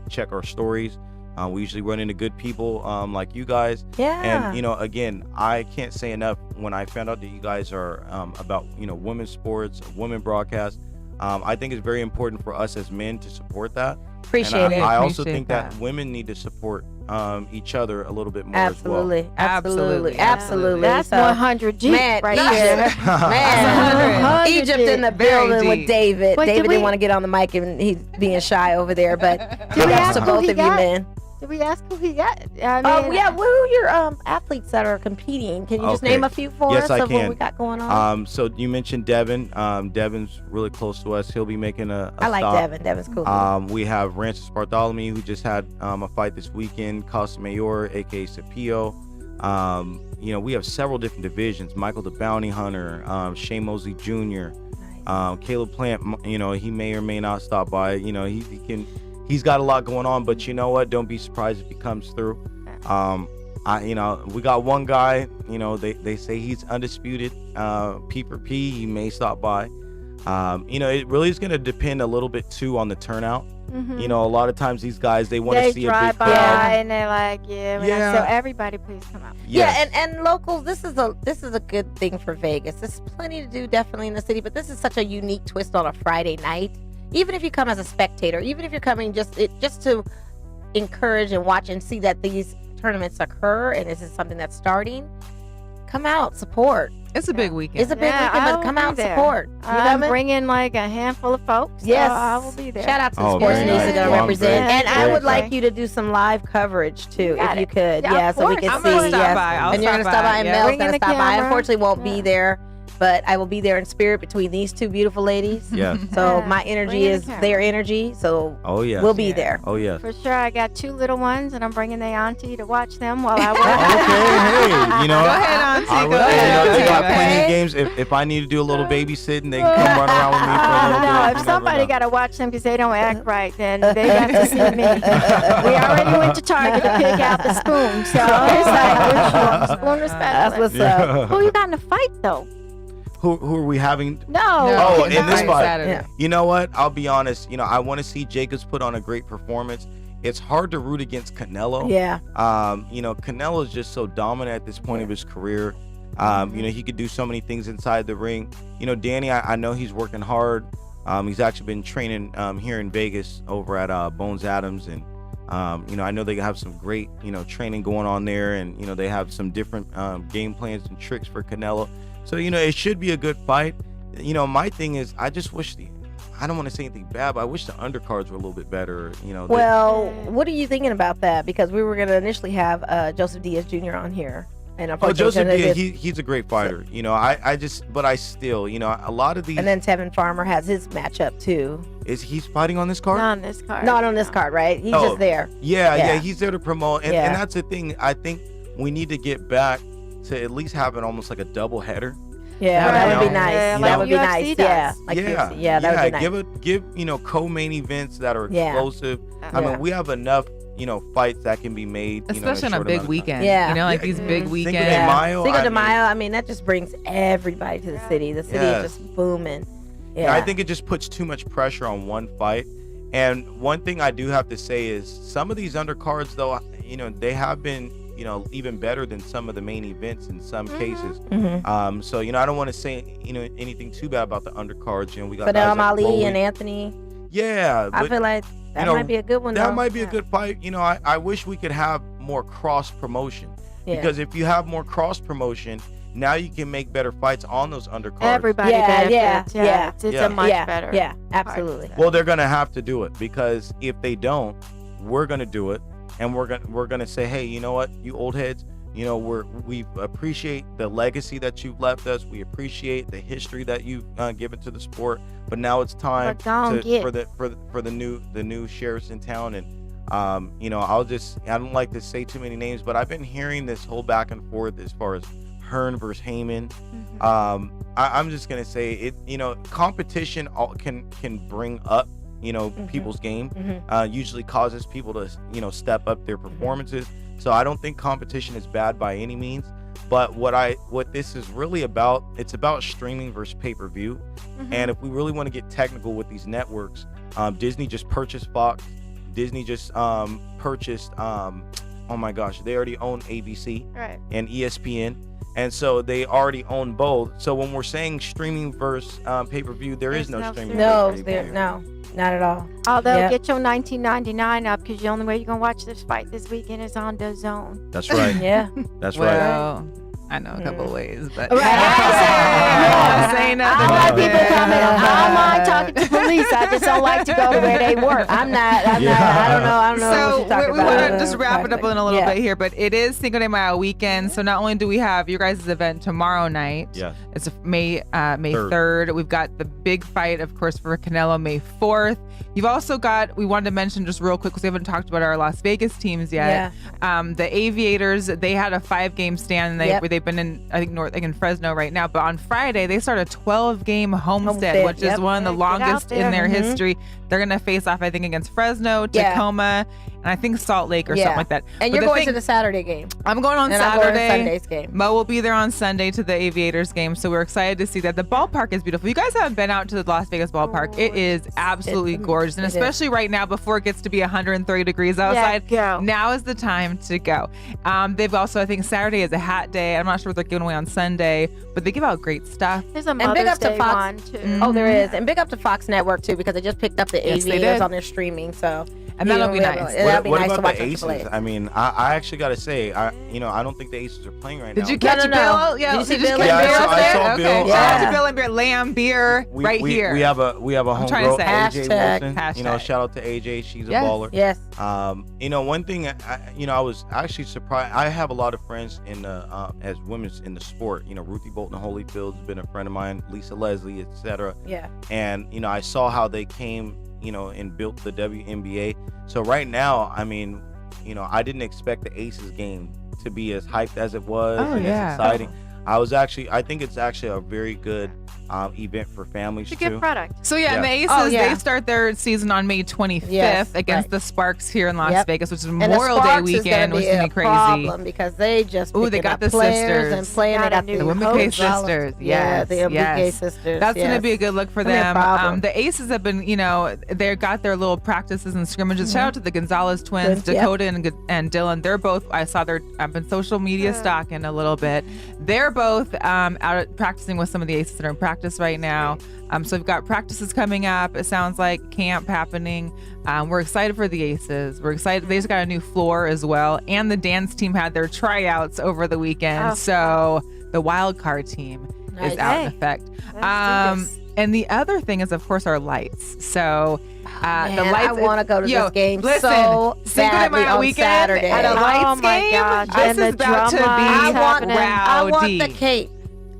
check our stories. We usually run into good people like you guys. Yeah. And again, I can't say enough when I found out that you guys are about women's sports, women broadcast. I think it's very important for us as men to support that. Appreciate it. I also think that women need to support each other a little bit more as well. Absolutely. That's 100 deep right there. Man, Egypt in the building with David. David didn't want to get on the mic and he's being shy over there, but congrats to both of you, man. Did we ask who he got? Who are your athletes that are competing? Can you just name a few for us of what we got going on? So you mentioned Devin. Devin's really close to us. He'll be making a I like stop. Devin. Devin's cool. We have Barthelemy, who just had a fight this weekend. Cosmopolitan, aka Sapio. We have several different divisions. Michael the Bounty Hunter, Shane Mosley Jr., Caleb Plant. He may or may not stop by. He's got a lot going on, but you know what? Don't be surprised if he comes through. We got one guy, they say he's undisputed. P for P, he may stop by. It really is going to depend a little bit too on the turnout. A lot of times these guys, they want to see a big crowd, and they're like, so everybody please come out. Yes. And locals, this is a good thing for Vegas. There's plenty to do definitely in the city, but this is such a unique twist on a Friday night. Even if you come as a spectator, even if you're coming just to encourage and watch and see that these tournaments occur and this is something that's starting, come out, support. It's a big weekend. It's a big weekend, but come out, support. I'm bringing like a handful of folks. Yes, so I will be there. Shout out to Sportsnista to represent, and I would like you to do some live coverage too, if you could. Yeah, so we can see. Stop by. And you're gonna stop by, and Mel's gonna stop by. camera. Unfortunately, won't be there, but I will be there in spirit between these two beautiful ladies. Yes. So my energy is their energy. So we'll be there. Oh yeah. For sure, I got 2 little ones, and I'm bringing their auntie to watch them while I work. Okay, hey, Go ahead, auntie. Go they ahead. got plenty of games. If I need to do a little babysitting, they can come run around with me for a little bit. No, if somebody got to watch them because they don't act right, then they got to see me. We already went to Target to pick out the spoon, so it's like spoon respect. That's what's up. Who you got in the fight though? Who are we having? No. In this fight. Saturday. You know what? I'll be honest. I want to see Jacobs put on a great performance. It's hard to root against Canelo. Yeah. Canelo is just so dominant at this point of his career. He could do so many things inside the ring. Danny, I know he's working hard. He's actually been training here in Vegas over at Bones Adams, and I know they have some great training going on there, and they have some different game plans and tricks for Canelo. So it should be a good fight. My thing is, I just wish I don't want to say anything bad, but I wish the undercards were a little bit better. Well, what are you thinking about that? Because we were going to initially have Joseph Diaz Jr. on here. And Joseph Diaz, he's a great fighter. But I still, a lot of these. And then Tevin Farmer has his matchup too. He's fighting on this card? Not on this card. Not on this card, right? He's just there. Yeah, he's there to promote. And that's the thing. I think we need to get back to at least having almost like a double header. Yeah, that would be nice. Yeah, that would be UFC nice. does. Yeah, like UFC. Yeah, that would be nice. Give co-main events that are explosive. I mean, we have enough fights that can be made, especially on a big weekend. Yeah, like these big weekends. Cinco de Mayo. I mean, that just brings everybody to the city. The city is just booming. Yeah, I think it just puts too much pressure on one fight. And one thing I do have to say is some of these undercards, though, they have been, even better than some of the main events in some cases. So, I don't want to say, anything too bad about the undercards. We got Ali and Anthony. Yeah, I feel like that might be a good one. That might be a good fight. I wish we could have more cross promotion because if you have more cross promotion, now you can make better fights on those undercards. Everybody benefits. It's a much better. Yeah, absolutely. Well, they're gonna have to do it because if they don't, we're gonna do it, and we're gonna say, hey, you know what, you old heads, we appreciate the legacy that you've left us. We appreciate the history that you've given to the sport. But now it's time for the new sheriffs in town. And I don't like to say too many names, but I've been hearing this whole back and forth as far as Hearn versus Heyman. I'm just gonna say it. Competition can bring up people's game. Usually causes people to step up their performances. So I don't think competition is bad by any means. But what this is really about, it's about streaming versus pay-per-view. And if we really want to get technical with these networks, Disney just purchased Fox. Disney just purchased oh my gosh, they already own ABC and ESPN. And so they already own both. So when we're saying streaming versus pay-per-view, there's no streaming. No, not at all. Although get your $19.99 up because the only way you're gonna watch this fight this weekend is on DAZN. That's right. That's right. I know a couple of ways, but saying nothing. I like people coming. I don't mind talking to police. I just don't like to go to where they work. I'm not. I don't know. So what you're talking we about. want to just wrap it up in a little bit here, but it is Cinco de Mayo weekend. So not only do we have your guys' event tomorrow night, it's May 3rd. We've got the big fight, of course, for Canelo May 4th. You've also got, we wanted to mention just real quick because we haven't talked about our Las Vegas teams yet. The Aviators, they had a 5-game stand. They've been in, I think, in Fresno right now. But on Friday, they start a 12-game homestand, which is one of the longest in their history. They're going to face off, I think, against Fresno, Tacoma, and I think Salt Lake or something like that. And you're going to the Saturday game. I'm going on Saturday. I'm going to Sunday's game. Mo will be there on Sunday to the Aviators game, so we're excited to see that. The ballpark is beautiful. You guys haven't been out to the Las Vegas ballpark. It is absolutely gorgeous, and especially right now before it gets to be 130 degrees outside. Now is the time to go. They've also, I think, Saturday is a hat day. I'm not sure what they're giving away on Sunday, but they give out great stuff. There's a Mother's Day one too. Oh, there is, and big up to Fox Network too because they just picked up the Aviators on their streaming. So. And that'll be nice. That'll be nice to watch the Aces? I mean, I actually got to say, I don't think the Aces are playing right now. Did you catch Bill? Yeah, did you see Bill and Beer? I saw Bill. Okay. Shout out to Bill and Beer, Lamb Beer, right here. We have a homegirl, AJ Wilson. Hashtag. Shout out to AJ. She's a baller. Yes. One thing, I was actually surprised. I have a lot of friends in as women's in the sport. Ruthie Bolton Holyfield's been a friend of mine, Lisa Leslie, etc. Yeah. And I saw how they came, and built the WNBA. So right now, I mean, I didn't expect the Aces game to be as hyped as it was and as exciting. I think it's actually a very good event for families it's a good product. So and the Aces, they start their season on May 25th against the Sparks here in Las Vegas, which is Memorial Day weekend, which is gonna be crazy. Problem because they just they got the sisters and playing. They got the Women sisters. The MBK sisters. That's gonna be a good look for them. The Aces have been, they got their little practices and scrimmages. Shout out to the Gonzalez twins, Dakota and Dylan. They're both. I saw I've been social media stalking a little bit. They're both out practicing with some of the Aces that are in practice right now. So we've got practices coming up. It sounds like camp happening. We're excited for the Aces. We're excited. They just got a new floor as well. And the dance team had their tryouts over the weekend. So the wild card team is out in effect. And the other thing is, of course, our lights. So the lights. I want to go to this game so badly on Saturday. At a lights game. Gosh. This is about to be rowdy. I want the cape.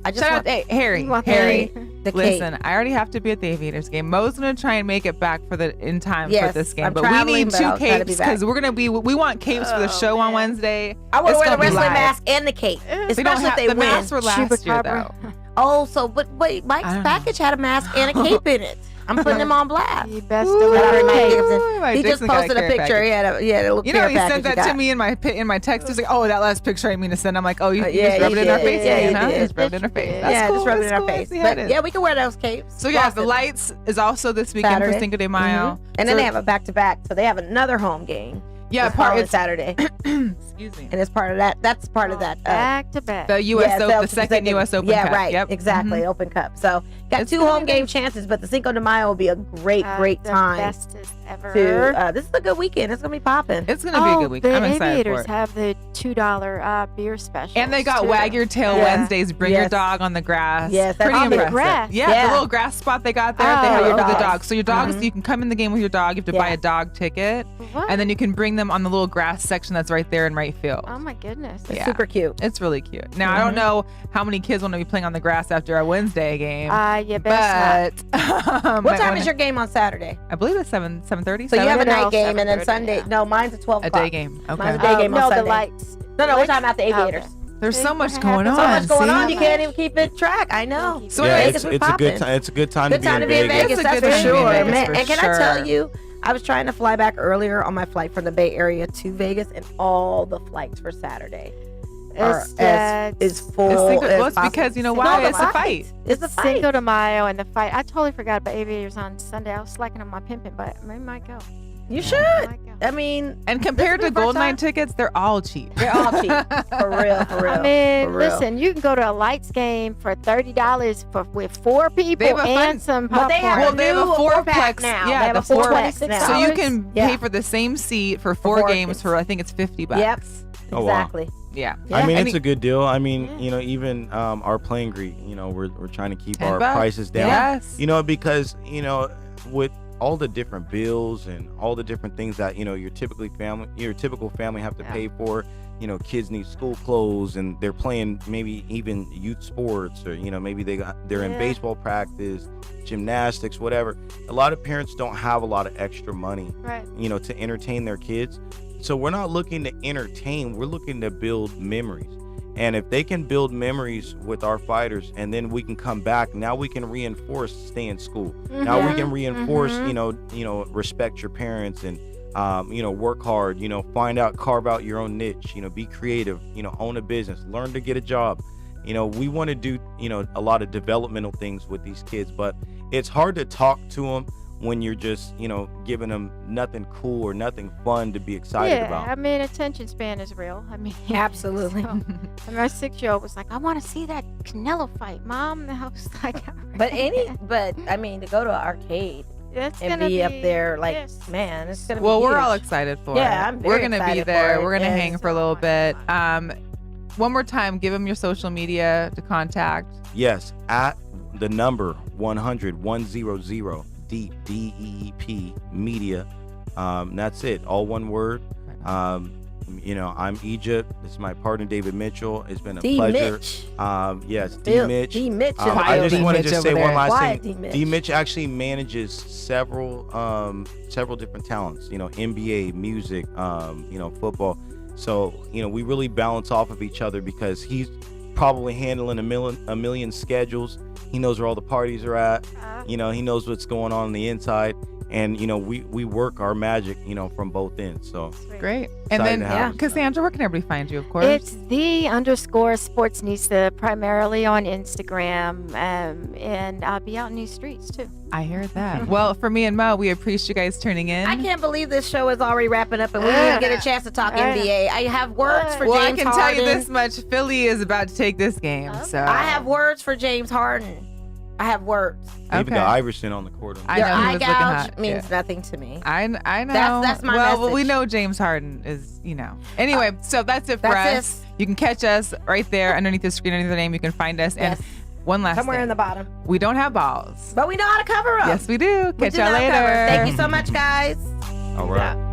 I just want Harry. The listen, I already have to be at the Aviators game. Mo's gonna try and make it back in time for this game. But we need 2 capes because we want capes for the show on Wednesday. I want to wear the wrestling mask and the cape, especially if they win. The masks were last year though. Oh, so but wait, Mike's package had a mask and a cape in it. I'm putting him on blast. You best deliver He just posted a picture. He had a little. You know, he sent that to me in my text. He's like, "Oh, that last picture I mean to send." I'm like, "Oh, you just rubbed it in our face." Yeah, he just rubbed it in our face. That's cool. Just rubbed it in our face. But yeah, we can wear those capes. So yeah, the lights is also this weekend for Cinco de Mayo, and then they have a back-to-back. So they have another home game. Yeah, it's Saturday. Excuse me. And it's part of that. That's part of that. Back to back. The U.S. Open, the second U.S. Open Cup. Yeah, right. Yep. Exactly. Open Cup. So got 2 home game chances, but the Cinco de Mayo will be a great time. The bestest ever. This is a good weekend. It's gonna be popping. It's gonna be a good weekend. I'm excited for it. Have the $2 beer special. And they got Wag Your Tail Wednesdays. Bring your dog on the grass. Yes, that's pretty impressive. The grass. Yeah, the little grass spot they got there. They have it for the dogs. So your dogs, you can come in the game with your dog. You have to buy a dog ticket, and then you can bring them on the little grass section that's right there in right field. Oh my goodness. It's super cute. It's really cute. Now I don't know how many kids want to be playing on the grass after our Wednesday game. You best not. What time is your game on Saturday? I believe it's 7:30. So you have a night game and then Sunday. No, mine's at 12 o'clock. A day game. Okay. Mine's a day game on Sunday. The lights. No, we're talking about the Aviators. There's so much going on. So much going on. You can't even keep it track. I know. So Vegas it's a good time. It's a good time to be in Vegas. That's for sure. And can I tell you, I was trying to fly back earlier on my flight from the Bay Area to Vegas, and all the flights for Saturday is full. Well, it's because you know why? It's a fight. It's a fight. Cinco de Mayo and the fight. I totally forgot about Aviators on Sunday. I was slacking on my pimping, but maybe I might go. You should. I mean, and compared to Gold Night tickets, they're all cheap. They're all cheap. For real. I mean, listen, you can go to a lights game for $30 with 4 people and some popcorn. But they have a fourplex now. Yeah, they have the a $4 now. So you can pay for the same seat for 4 games for I think it's $50. Yep. Oh, exactly. Wow. Yeah. I mean, it's a good deal. I mean, you know, even our play and greet, you know, we're trying to keep our prices down. Yes. You know, because, you know, with all the different bills and all the different things that, you know, your typical family have to pay for, you know, kids need school clothes and they're playing maybe even youth sports, or, you know, maybe they're in baseball practice, gymnastics, whatever. A lot of parents don't have a lot of extra money, you know, to entertain their kids. So we're not looking to entertain, we're looking to build memories. And if they can build memories with our fighters, and then we can come back, now we can reinforce stay in school. Now we can reinforce, you know, respect your parents and, you know, work hard, you know, carve out your own niche, you know, be creative, you know, own a business, learn to get a job. You know, we want to do, you know, a lot of developmental things with these kids, but it's hard to talk to them when you're just, you know, giving them nothing cool or nothing fun to be excited about. I mean, attention span is real. I mean, absolutely. So, and my 6-year-old was like, I want to see that Canelo fight, Mom. And I was like, but I mean, to go to an arcade and be up there, like, man, it's gonna be huge. We're all excited for it. Yeah, I'm very excited. We're gonna be there. We're gonna Yes. hang for a little bit. One more time, give them your social media to contact. Yes, at the number 100 DEEP Media. That's it, all one word. You know, I'm Egypt. This is my partner David Mitchell. It's been a pleasure. Mitch. Yes, D Mitch. D Mitch. I just want to say one last thing. D Mitch actually manages several different talents. You know, NBA, music, you know, football. So, you know, we really balance off of each other because he's probably handling a million schedules. He knows where all the parties are at. You know, he knows what's going on the inside. And, you know, we work our magic, you know, from both ends. So great. And then, Cassandra, where can everybody find you, of course? It's _Sportsnista, primarily on Instagram. And I'll be out in these streets, too. I hear that. Well, for me and Mo, we appreciate you guys tuning in. I can't believe this show is already wrapping up and we didn't get a chance to talk NBA. I have words for James Harden. Well, I can tell you this much. Philly is about to take this game. So I have words for James Harden. I have words. Maybe the Iverson on the court. Your eye gouge means nothing to me. I know. That's my message. Well, we know James Harden is, you know. Anyway, so that's it for us. You can catch us right there underneath the screen, underneath the name. You can find us. Yes. And one last somewhere thing. in the bottom. We don't have balls. But we know how to cover them. Yes, we do. Catch y'all later. Thank you so much, guys. All right. Yeah.